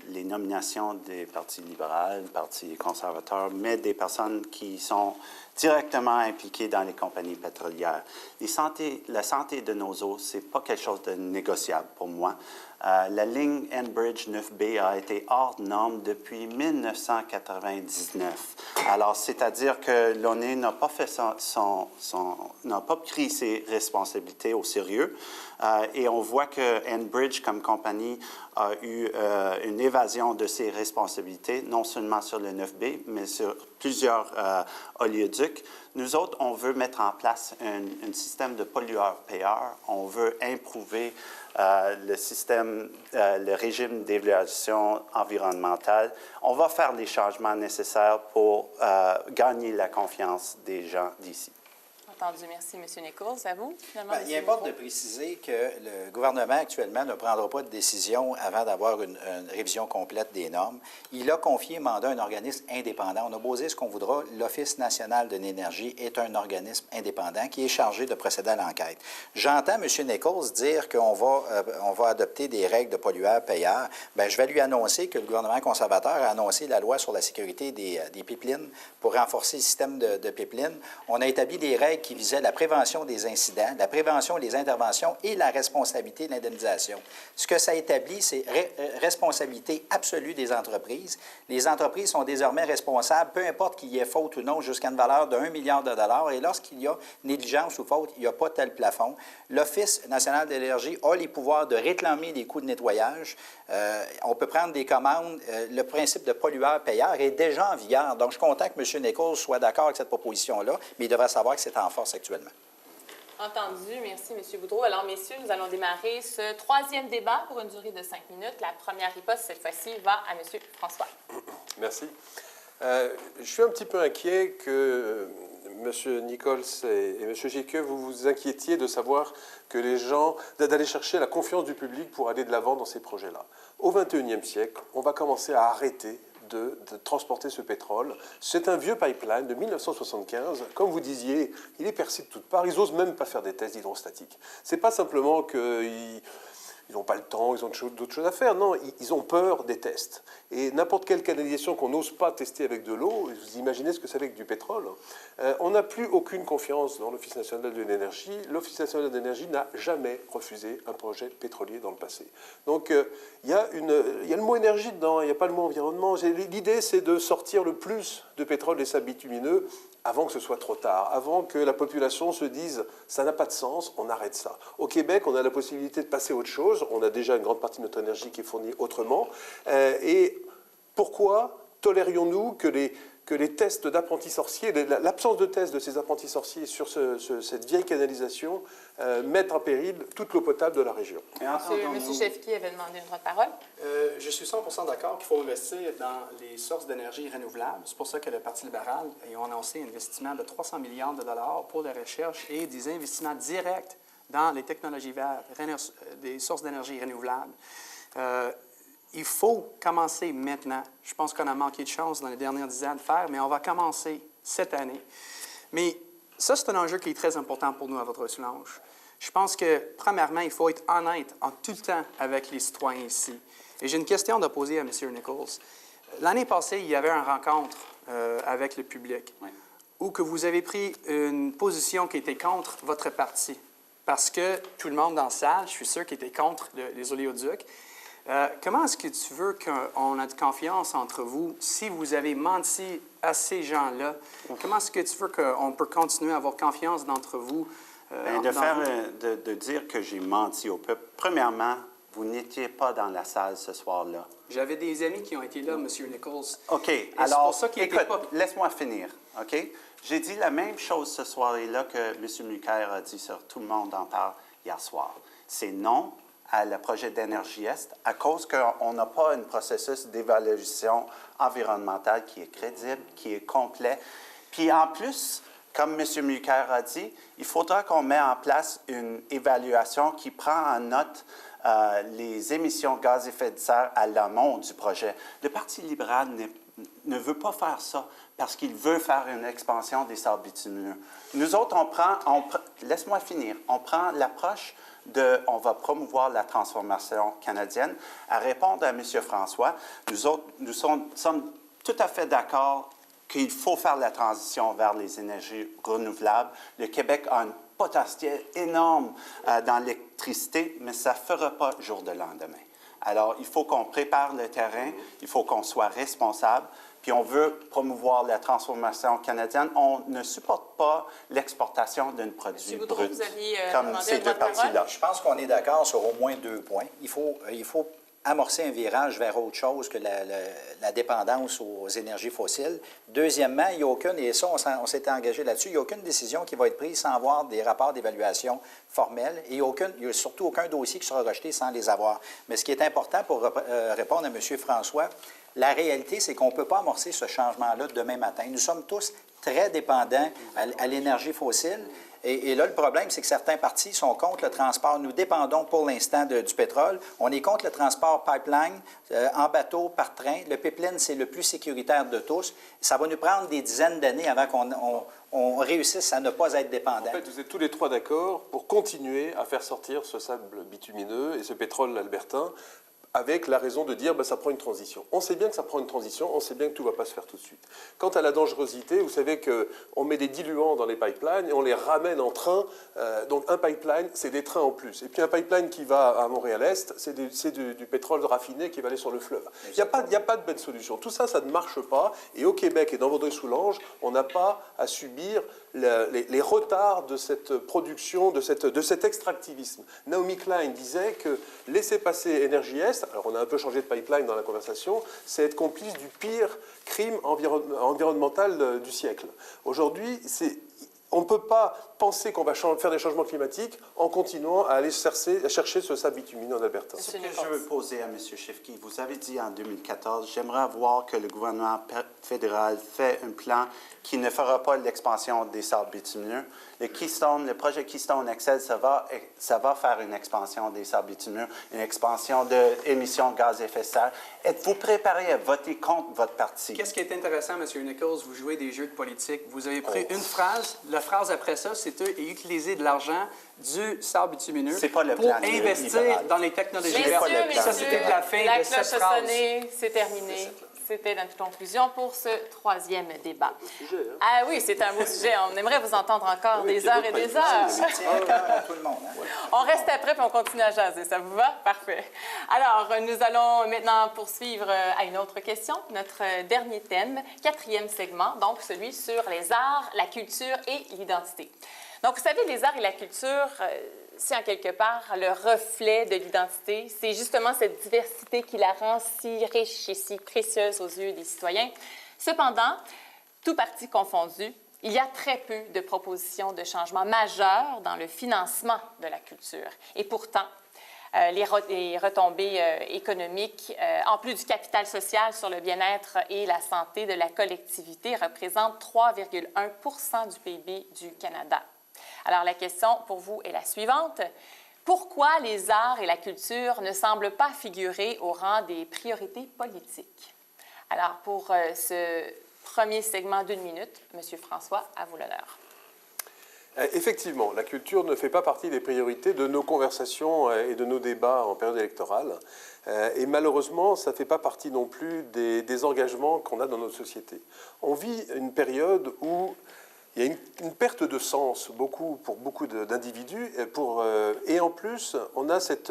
les nominations des partis libéraux, partis conservateurs, mettent des personnes qui sont directement impliquées dans les compagnies pétrolières. La santé de nos eaux, ce n'est pas quelque chose de négociable pour moi. La ligne Enbridge 9B a été hors norme depuis 1999. Alors, c'est-à-dire que l'ONU n'a pas fait n'a pas pris ses responsabilités au sérieux. Et on voit que Enbridge, comme compagnie, a eu une évasion de ses responsabilités, non seulement sur le 9B, mais sur plusieurs oléoducs. Nous autres, on veut mettre en place un système de pollueur-payeur. On veut improuver le système, le régime d'évaluation environnementale. On va faire les changements nécessaires pour gagner la confiance des gens d'ici. Entendu. Merci, M. Nichols. À vous, finalement, il importe de préciser que le gouvernement actuellement ne prendra pas de décision avant d'avoir une révision complète des normes. Il a confié mandat à un organisme indépendant. On a beau dire ce qu'on voudra, l'Office national de l'énergie est un organisme indépendant qui est chargé de procéder à l'enquête. J'entends M. Nichols dire qu'on va adopter des règles de pollueur-payeur. Bien, je vais lui annoncer que le gouvernement conservateur a annoncé la loi sur la sécurité des pipelines pour renforcer le système de pipelines. On a établi des règles qui visait la prévention des incidents, la prévention des interventions et la responsabilité de l'indemnisation. Ce que ça établit, c'est responsabilité absolue des entreprises. Les entreprises sont désormais responsables, peu importe qu'il y ait faute ou non, jusqu'à une valeur de 1 milliard de dollars. Et lorsqu'il y a négligence ou faute, il n'y a pas tel plafond. L'Office national de l'énergie a les pouvoirs de réclamer des coûts de nettoyage. On peut prendre des commandes. Le principe de pollueur-payeur est déjà en vigueur. Donc, je suis content que M. Nichols soit d'accord avec cette proposition-là, mais il devrait savoir que c'est en force actuellement. Entendu. Merci, M. Boudreau. Alors, messieurs, nous allons démarrer ce 3e débat pour une durée de 5 minutes. La première riposte, cette fois-ci, va à M. François. Merci. Je suis un petit peu inquiet que M. Nichols et M. Gicqueux, vous vous inquiétiez de savoir que les gens, d'aller chercher la confiance du public pour aller de l'avant dans ces projets-là. Au 21e siècle, on va commencer à arrêter de transporter ce pétrole. C'est un vieux pipeline de 1975. Comme vous disiez, il est percé de toutes parts. Ils n'osent même pas faire des tests hydrostatiques. Ce n'est pas simplement qu'ils ils n'ont pas le temps, ils ont d'autres choses à faire. Non, ils ont peur des tests. Et n'importe quelle canalisation qu'on n'ose pas tester avec de l'eau, vous imaginez ce que c'est avec du pétrole. On n'a plus aucune confiance dans l'Office national de l'énergie. L'Office national de l'énergie n'a jamais refusé un projet pétrolier dans le passé. Donc il y a le mot énergie dedans, il n'y a pas le mot environnement. L'idée, c'est de sortir le plus de pétrole et sables bitumineux avant que ce soit trop tard, avant que la population se dise « ça n'a pas de sens, on arrête ça ». Au Québec, on a la possibilité de passer à autre chose. On a déjà une grande partie de notre énergie qui est fournie autrement. Et pourquoi tolérions-nous que les tests d'apprentis sorciers, l'absence de tests de ces apprentis sorciers sur cette vieille canalisation mettent en péril toute l'eau potable de la région? Monsieur Chefki avait demandé un droit de parole. Je suis 100% d'accord qu'il faut investir dans les sources d'énergie renouvelables. C'est pour ça que le Parti libéral a annoncé un investissement de 300 milliards de dollars pour la recherche et des investissements directs dans les technologies vertes, des sources d'énergie renouvelables. Il faut commencer maintenant. Je pense qu'on a manqué de chance dans les dernières 10 ans de faire, mais on va commencer cette année. Mais ça, c'est un enjeu qui est très important pour nous à Vaudreuil-Soulanges. Je pense que, premièrement, il faut être honnête en tout le temps avec les citoyens ici. Et j'ai une question à poser à M. Nichols. L'année passée, il y avait une rencontre avec le public où que vous avez pris une position qui était contre votre parti. Parce que tout le monde dans la salle, je suis sûr, qui était contre les oléoducs. Comment est-ce que tu veux qu'on ait de confiance entre vous si vous avez menti à ces gens-là? Comment est-ce que tu veux qu'on peut continuer à avoir confiance d'entre vous? De dire que j'ai menti au peuple, premièrement, vous n'étiez pas dans la salle ce soir-là. J'avais des amis qui ont été là, M. Nichols. OK, alors, écoute, laisse-moi finir, OK? J'ai dit la même chose ce soir-là que M. Mulcair a dit sur Tout le monde en parle hier soir. C'est non à le projet d'Énergie Est à cause qu'on n'a pas un processus d'évaluation environnementale qui est crédible, qui est complet. Puis en plus, comme M. Mulcair a dit, il faudra qu'on mette en place une évaluation qui prend en note les émissions de gaz à effet de serre à l'amont du projet. Le Parti libéral ne veut pas faire ça parce qu'il veut faire une expansion des sables bitumineux. Nous autres, laisse-moi finir, on prend l'approche on va promouvoir la transformation canadienne. À répondre à M. François, nous sommes tout à fait d'accord qu'il faut faire la transition vers les énergies renouvelables. Le Québec a un potentiel énorme dans l'électricité, mais ça ne fera pas jour de lendemain. Alors, il faut qu'on prépare le terrain, il faut qu'on soit responsable, puis on veut promouvoir la transformation canadienne. On ne supporte pas l'exportation d'un produit brut, comme ces deux parties-là. Je pense qu'on est d'accord sur au moins 2 points. Il faut amorcer un virage vers autre chose que la dépendance aux énergies fossiles. Deuxièmement, il n'y a aucune, et ça, on s'était engagé là-dessus, il n'y a aucune décision qui va être prise sans avoir des rapports d'évaluation formels et il n'y a surtout aucun dossier qui sera rejeté sans les avoir. Mais ce qui est important pour répondre à M. François, la réalité, c'est qu'on ne peut pas amorcer ce changement-là demain matin. Nous sommes tous très dépendants à l'énergie fossile. Et là, le problème, c'est que certains partis sont contre le transport. Nous dépendons pour l'instant du pétrole. On est contre le transport pipeline, en bateau, par train. Le pipeline, c'est le plus sécuritaire de tous. Ça va nous prendre des dizaines d'années avant qu'on réussisse à ne pas être dépendant. En fait, vous êtes tous les trois d'accord pour continuer à faire sortir ce sable bitumineux et ce pétrole albertain, avec la raison de dire ça prend une transition. On sait bien que ça prend une transition, on sait bien que tout ne va pas se faire tout de suite. Quant à la dangerosité, vous savez qu'on met des diluants dans les pipelines et on les ramène en train. Donc un pipeline, c'est des trains en plus. Et puis un pipeline qui va à Montréal-Est, c'est du pétrole raffiné qui va aller sur le fleuve. Il n'y a pas de belle solution. Tout ça, ça ne marche pas. Et au Québec et dans Vaudreuil-Soulanges, on n'a pas à subir les retards de cette production, de cet extractivisme. Naomi Klein disait que laisser passer Énergie Est, alors on a un peu changé de pipeline dans la conversation, c'est être complice du pire crime environnemental du siècle. Aujourd'hui, on ne peut pas penser qu'on va faire des changements climatiques en continuant à aller chercher ce sable bitumineux en Alberta. Ce que je veux poser à M. Chefki, vous avez dit en 2014, j'aimerais voir que le gouvernement fédéral fait un plan qui ne fera pas l'expansion des sables bitumineux. Le projet Keystone XL, ça va faire une expansion des sables bitumineux, une expansion d'émissions de gaz à effet de serre. Êtes-vous préparé à voter contre votre parti? Qu'est-ce qui est intéressant, M. Nichols? Vous jouez des jeux de politique. Vous avez pris une phrase, la phrase après ça, c'est et utiliser de l'argent du sable bitumineux pour investir dans les technologies vertes. Ça, c'était de la fin la de cette cloche a phrase. sonné, c'est terminé. C'était notre conclusion pour ce troisième débat. Sujet, hein? Ah oui, c'est un beau sujet. On aimerait vous entendre encore des heures et des heures. à tout le monde. Hein? On reste après puis on continue à jaser. Ça vous va? Parfait. Alors, nous allons maintenant poursuivre à une autre question. Notre dernier thème, quatrième segment, donc celui sur les arts, la culture et l'identité. Donc, vous savez, les arts et la culture, c'est en quelque part le reflet de l'identité. C'est justement cette diversité qui la rend si riche et si précieuse aux yeux des citoyens. Cependant, tout parti confondu, il y a très peu de propositions de changement majeurs dans le financement de la culture. Et pourtant, les retombées économiques, en plus du capital social sur le bien-être et la santé de la collectivité, représentent 3,1 % du PIB du Canada. Alors, la question pour vous est la suivante. Pourquoi les arts et la culture ne semblent pas figurer au rang des priorités politiques? Alors, pour ce premier segment d'1 minute, M. François, à vous l'honneur. Effectivement, la culture ne fait pas partie des priorités de nos conversations et de nos débats en période électorale. Et malheureusement, ça ne fait pas partie non plus des engagements qu'on a dans notre société. On vit une période où il y a une perte de sens pour beaucoup d'individus. Et en plus, on a cette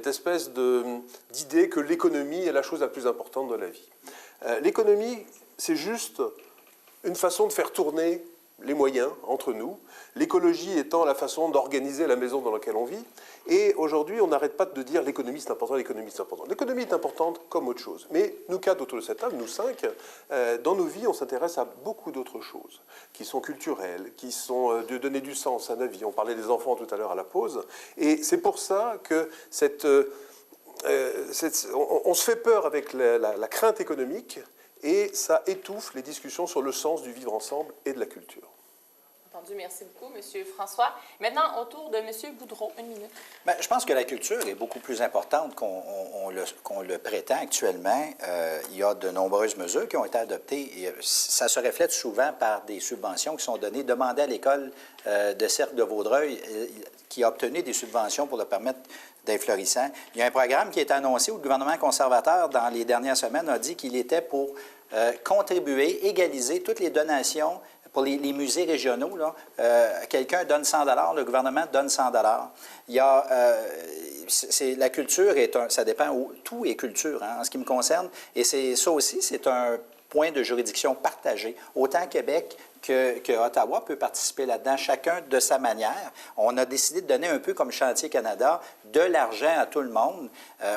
espèce d'idée que l'économie est la chose la plus importante de la vie. L'économie, c'est juste une façon de faire tourner les moyens entre nous, l'écologie étant la façon d'organiser la maison dans laquelle on vit. Et aujourd'hui, on n'arrête pas de dire l'économie c'est important, l'économie c'est important. L'économie est importante comme autre chose. Mais nous quatre autour de cette table, nous cinq, dans nos vies, on s'intéresse à beaucoup d'autres choses qui sont culturelles, qui sont de donner du sens à la vie. On parlait des enfants tout à l'heure à la pause. Et c'est pour ça que on se fait peur avec la crainte économique. Et ça étouffe les discussions sur le sens du vivre ensemble et de la culture. Entendu, merci beaucoup, M. François. Maintenant, au tour de M. Boudreau, 1 minute. Bien, je pense que la culture est beaucoup plus importante qu'on le prétend actuellement. Il y a de nombreuses mesures qui ont été adoptées. Et ça se reflète souvent par des subventions qui sont données. Demandez à l'école de Cercle de Vaudreuil, qui a obtenu des subventions pour le permettre d'être florissant. Il y a un programme qui est annoncé où le gouvernement conservateur, dans les dernières semaines, a dit qu'il était pour contribuer, égaliser toutes les donations pour les musées régionaux. Quelqu'un donne 100 $, le gouvernement donne 100 $. Il y a, la culture, ça dépend où, tout est culture, hein, en ce qui me concerne. Et ça aussi, c'est un point de juridiction partagé. Autant Québec que Ottawa peut participer là-dedans, chacun de sa manière. On a décidé de donner un peu comme Chantier Canada de l'argent à tout le monde.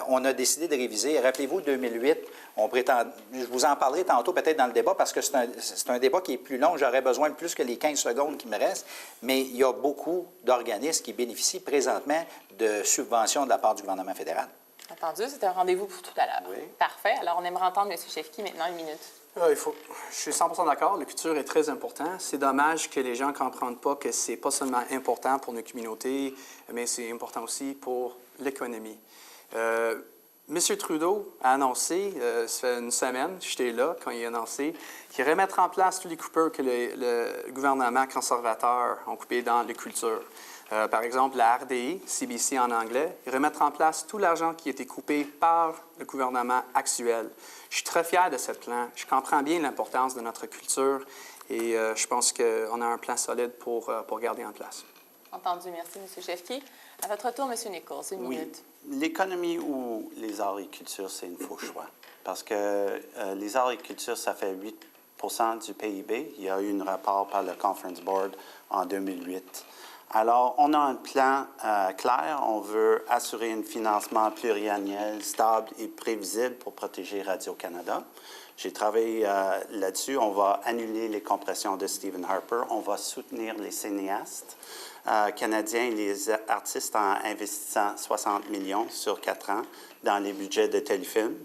On a décidé de réviser. Rappelez-vous, 2008, je vous en parlerai tantôt peut-être dans le débat parce que c'est un débat qui est plus long. J'aurais besoin de plus que les 15 secondes qui me restent. Mais il y a beaucoup d'organismes qui bénéficient présentement de subventions de la part du gouvernement fédéral. Entendu, c'est un rendez-vous pour tout à l'heure. Oui. Parfait. Alors, on aimerait entendre M. Chefki maintenant 1 minute. Je suis 100% d'accord. La culture est très importante. C'est dommage que les gens ne comprennent pas que c'est pas seulement important pour nos communautés, mais c'est important aussi pour l'économie. M. Trudeau a annoncé, ça fait une semaine, j'étais là quand il a annoncé, qu'il remettra en place tous les coupures que le gouvernement conservateur a coupés dans la culture. Par exemple, la RDI, CBC en anglais, remettre en place tout l'argent qui a été coupé par le gouvernement actuel. Je suis très fier de ce plan. Je comprends bien l'importance de notre culture et je pense qu'on a un plan solide pour garder en place. Entendu. Merci, M. Chefki. À votre tour, M. Nichols, 1 minute. L'économie ou les arts et culture, c'est un faux choix. Parce que les arts et culture, ça fait 8 % du PIB. Il y a eu un rapport par le Conference Board en 2008. Alors, on a un plan clair. On veut assurer un financement pluriannuel, stable et prévisible pour protéger Radio-Canada. J'ai travaillé là-dessus. On va annuler les compressions de Stephen Harper. On va soutenir les cinéastes canadiens et les artistes en investissant 60 millions sur 4 ans dans les budgets de téléfilms.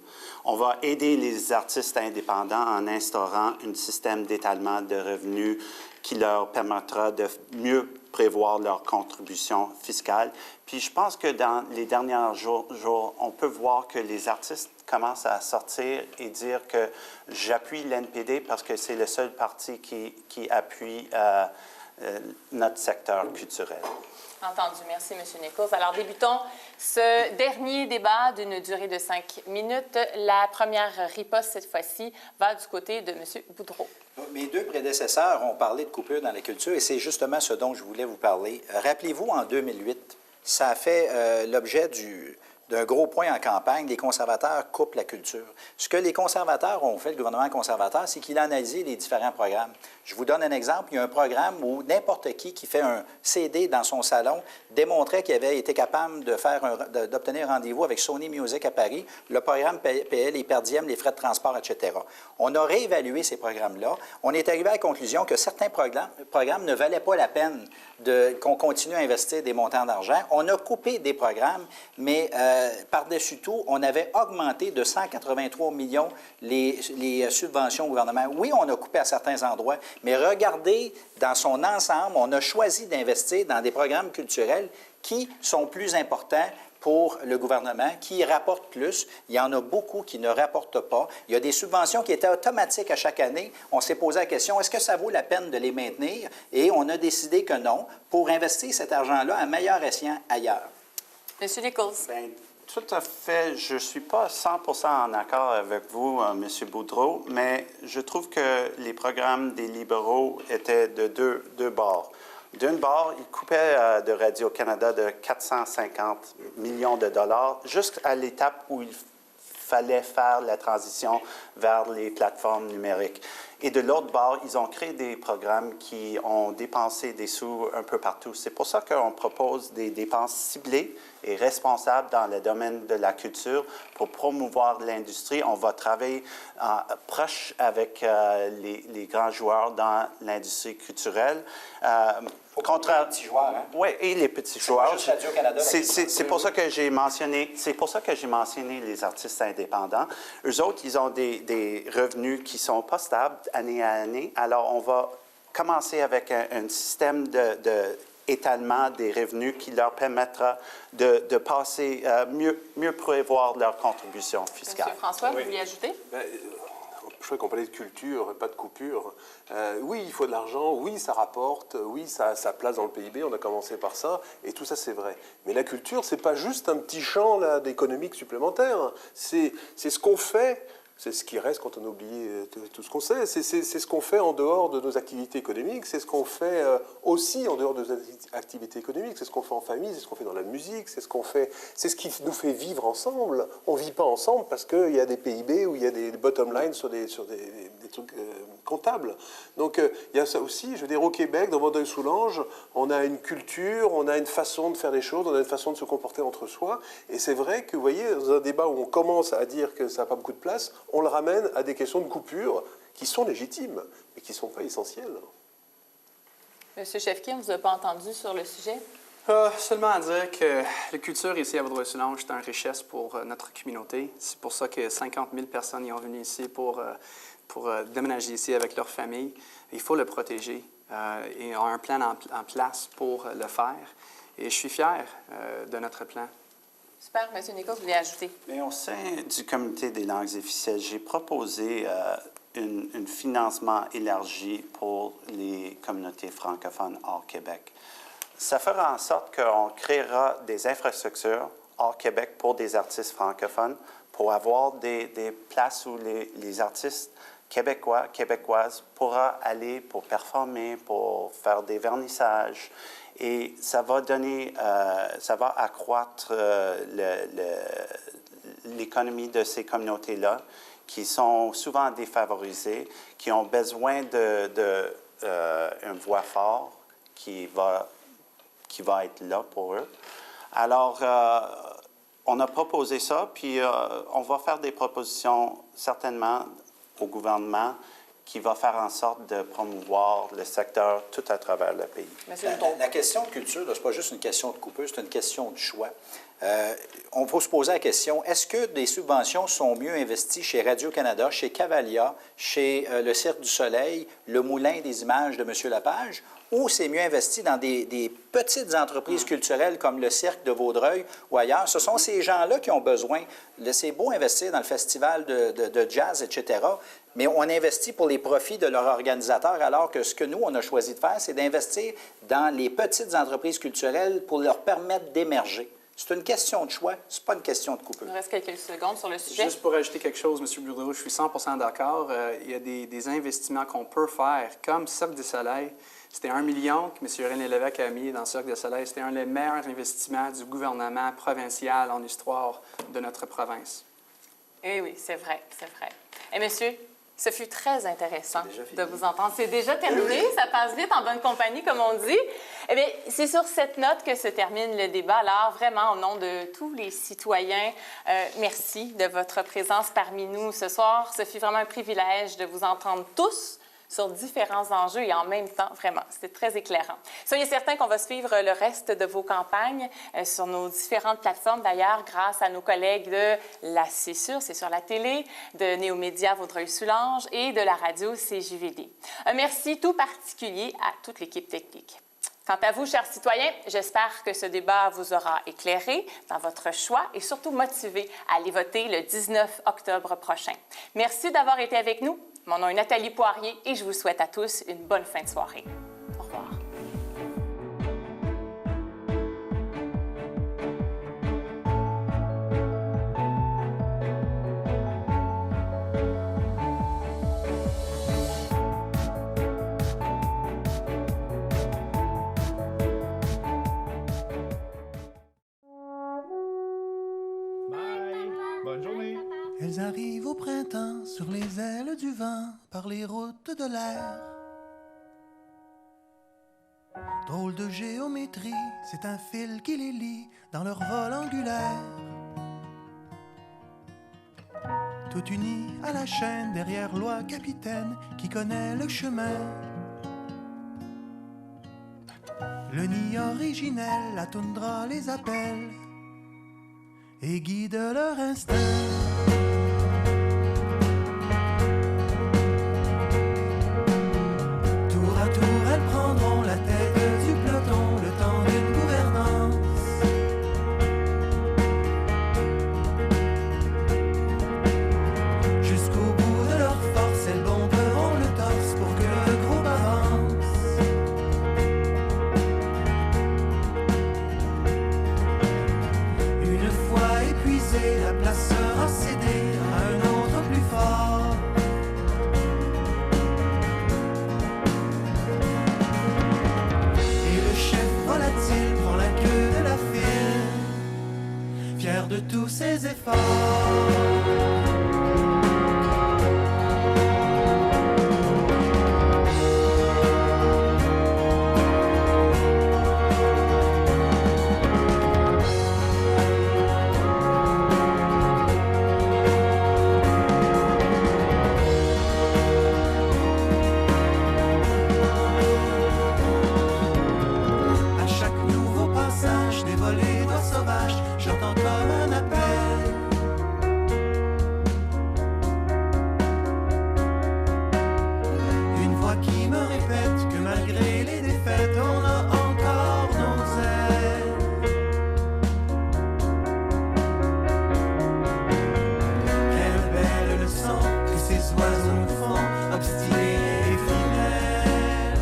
On va aider les artistes indépendants en instaurant un système d'étalement de revenus qui leur permettra de mieux prévoir leurs contributions fiscales. Puis je pense que dans les derniers jours, on peut voir que les artistes commencent à sortir et dire que j'appuie l'NPD parce que c'est le seul parti qui appuie notre secteur culturel. Entendu. Merci, M. Nichols. Alors, débutons ce dernier débat d'une durée de 5 minutes. La première riposte, cette fois-ci, va du côté de M. Boudreau. Mes deux prédécesseurs ont parlé de coupure dans la culture et c'est justement ce dont je voulais vous parler. Rappelez-vous, en 2008, ça a fait l'objet d'un gros point en campagne, les conservateurs coupent la culture. Ce que les conservateurs ont fait, le gouvernement conservateur, c'est qu'il a analysé les différents programmes. Je vous donne un exemple. Il y a un programme où n'importe qui fait un CD dans son salon démontrait qu'il avait été capable d'obtenir un rendez-vous avec Sony Music à Paris. Le programme payait les perdièmes, les frais de transport, etc. On a réévalué ces programmes-là. On est arrivé à la conclusion que certains programmes ne valaient pas la peine qu'on continue à investir des montants d'argent. On a coupé des programmes, mais par-dessus tout, on avait augmenté de 183 millions les subventions au gouvernement. Oui, on a coupé à certains endroits, mais regardez, dans son ensemble, on a choisi d'investir dans des programmes culturels qui sont plus importants pour le gouvernement, qui rapportent plus. Il y en a beaucoup qui ne rapportent pas. Il y a des subventions qui étaient automatiques à chaque année. On s'est posé la question, est-ce que ça vaut la peine de les maintenir? Et on a décidé que non, pour investir cet argent-là à meilleur escient ailleurs. M. Nichols. Bien, tout à fait. Je ne suis pas 100% en accord avec vous, M. Boudreau, mais je trouve que les programmes des libéraux étaient de deux bords. D'une part, ils coupaient de Radio-Canada de 450 millions de dollars jusqu'à l'étape où il fallait faire la transition vers les plateformes numériques. Et de l'autre bord, ils ont créé des programmes qui ont dépensé des sous un peu partout. C'est pour ça qu'on propose des dépenses ciblées et responsables dans le domaine de la culture pour promouvoir l'industrie. On va travailler proche avec les grands joueurs dans l'industrie culturelle. Les petits joueurs, hein? Oui, et les petits joueurs. C'est pour ça que j'ai mentionné. C'est pour ça que j'ai mentionné les artistes indépendants. Eux autres, ils ont des revenus qui sont pas stables année à année. Alors, on va commencer avec un système d'étalement des revenus qui leur permettra de passer mieux prévoir leur contribution fiscale. Monsieur François, vous vouliez ajouter? Je crois qu'on parlait de culture, pas de coupure. Oui, il faut de l'argent, oui, ça rapporte, oui, ça a sa place dans le PIB, on a commencé par ça, et tout ça, c'est vrai. Mais la culture, c'est pas juste un petit champ d'économique supplémentaire, c'est ce qu'on fait. C'est ce qui reste quand on a oublié tout ce qu'on sait. C'est ce qu'on fait en dehors de nos activités économiques. C'est ce qu'on fait aussi en dehors de nos activités économiques. C'est ce qu'on fait en famille, c'est ce qu'on fait dans la musique, c'est ce qu'on fait. C'est ce qui nous fait vivre ensemble. On ne vit pas ensemble parce qu'il y a des PIB ou il y a des bottom lines sur des trucs comptables. Donc il y a ça aussi. Je veux dire, au Québec, dans Vaudreuil-Soulanges, on a une culture, on a une façon de faire les choses, on a une façon de se comporter entre soi. Et c'est vrai que, vous voyez, dans un débat où on commence à dire que ça n'a pas beaucoup de place, on le ramène à des questions de coupure qui sont légitimes, mais qui ne sont pas essentielles. Monsieur Chefkin, vous n'avez pas entendu sur le sujet? Seulement à dire que la culture ici à Vaudreuil-Soulanges est une richesse pour notre communauté. C'est pour ça que 50 000 personnes y sont venues ici pour déménager ici avec leur famille. Il faut le protéger. Et on a un plan en place pour le faire. Et je suis fier de notre plan. Super. M. Nichols, vous voulez ajouter? Bien, au sein du Comité des langues officielles, j'ai proposé un financement élargi pour les communautés francophones hors Québec. Ça fera en sorte qu'on créera des infrastructures hors Québec pour des artistes francophones, pour avoir des places où les artistes québécois, québécoises pourront aller pour performer, pour faire des vernissages. Et ça va ça va accroître l'économie de ces communautés-là, qui sont souvent défavorisées, qui ont besoin d'une voix forte qui va être là pour eux. Alors, on a proposé ça, puis on va faire des propositions certainement au gouvernement qui va faire en sorte de promouvoir le secteur tout à travers le pays. La question de culture, ce n'est pas juste une question de coupure, c'est une question de choix. On peut se poser la question, est-ce que des subventions sont mieux investies chez Radio-Canada, chez Cavalia, chez le Cirque du Soleil, le Moulin des images de M. Lepage, ou c'est mieux investi dans des petites entreprises culturelles comme le Cirque de Vaudreuil ou ailleurs? Ce sont ces gens-là qui ont besoin. C'est beau investir dans le festival de jazz, etc., mais on investit pour les profits de leur organisateur, alors que ce que nous, on a choisi de faire, c'est d'investir dans les petites entreprises culturelles pour leur permettre d'émerger. C'est une question de choix, ce n'est pas une question de coupure. Il nous reste quelques secondes sur le sujet. Juste pour ajouter quelque chose, M. Boudreau, je suis 100% d'accord. Il y a des investissements qu'on peut faire, comme Cirque du Soleil. C'était 1 million que M. René Lévesque a mis dans Cirque du Soleil. C'était un des meilleurs investissements du gouvernement provincial en histoire de notre province. Eh oui, c'est vrai, c'est vrai. Et monsieur, ce fut très intéressant de vous entendre. C'est déjà terminé, ça passe vite en bonne compagnie, comme on dit. Eh bien, c'est sur cette note que se termine le débat. Alors, vraiment, au nom de tous les citoyens, merci de votre présence parmi nous ce soir. Ce fut vraiment un privilège de vous entendre tous sur différents enjeux et en même temps, vraiment, c'était très éclairant. Soyez certains qu'on va suivre le reste de vos campagnes sur nos différentes plateformes, d'ailleurs, grâce à nos collègues de la C'est sûr, c'est sur la télé, de Néomédia Vaudreuil-Soulanges et de la radio CJVD. Un merci tout particulier à toute l'équipe technique. Quant à vous, chers citoyens, j'espère que ce débat vous aura éclairé dans votre choix et surtout motivé à aller voter le 19 octobre prochain. Merci d'avoir été avec nous. Mon nom est Nathalie Poirier et je vous souhaite à tous une bonne fin de soirée. Au revoir. Bonne journée. Elles arrivent au printemps sur les ailes du vent, par les routes de l'air. Drôle de géométrie, c'est un fil qui les lie dans leur vol angulaire. Tout uni à la chaîne derrière loi capitaine qui connaît le chemin. Le nid originel, la toundra les appelle et guide leur instinct. Tour à tour, elles prendront la tête du peloton, le temps d'une gouvernance. Jusqu'au bout de leur force, elles bomberont le torse pour que le groupe avance. Une fois épuisée, la place sera cédée à un autre plus fort. Et le chef volatile prend la queue de la file, fier de tous ses efforts. À chaque nouveau passage des volées d'oies sauvages, j'entends comme un appel. Une voix qui me répète que malgré les défaites, on a encore nos ailes. Quelle belle leçon que ces oiseaux nous font, obstinés et fidèles.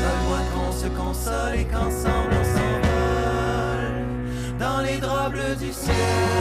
Donne-moi qu'on se console et qu'ensemble on s'envole dans les drobles du ciel.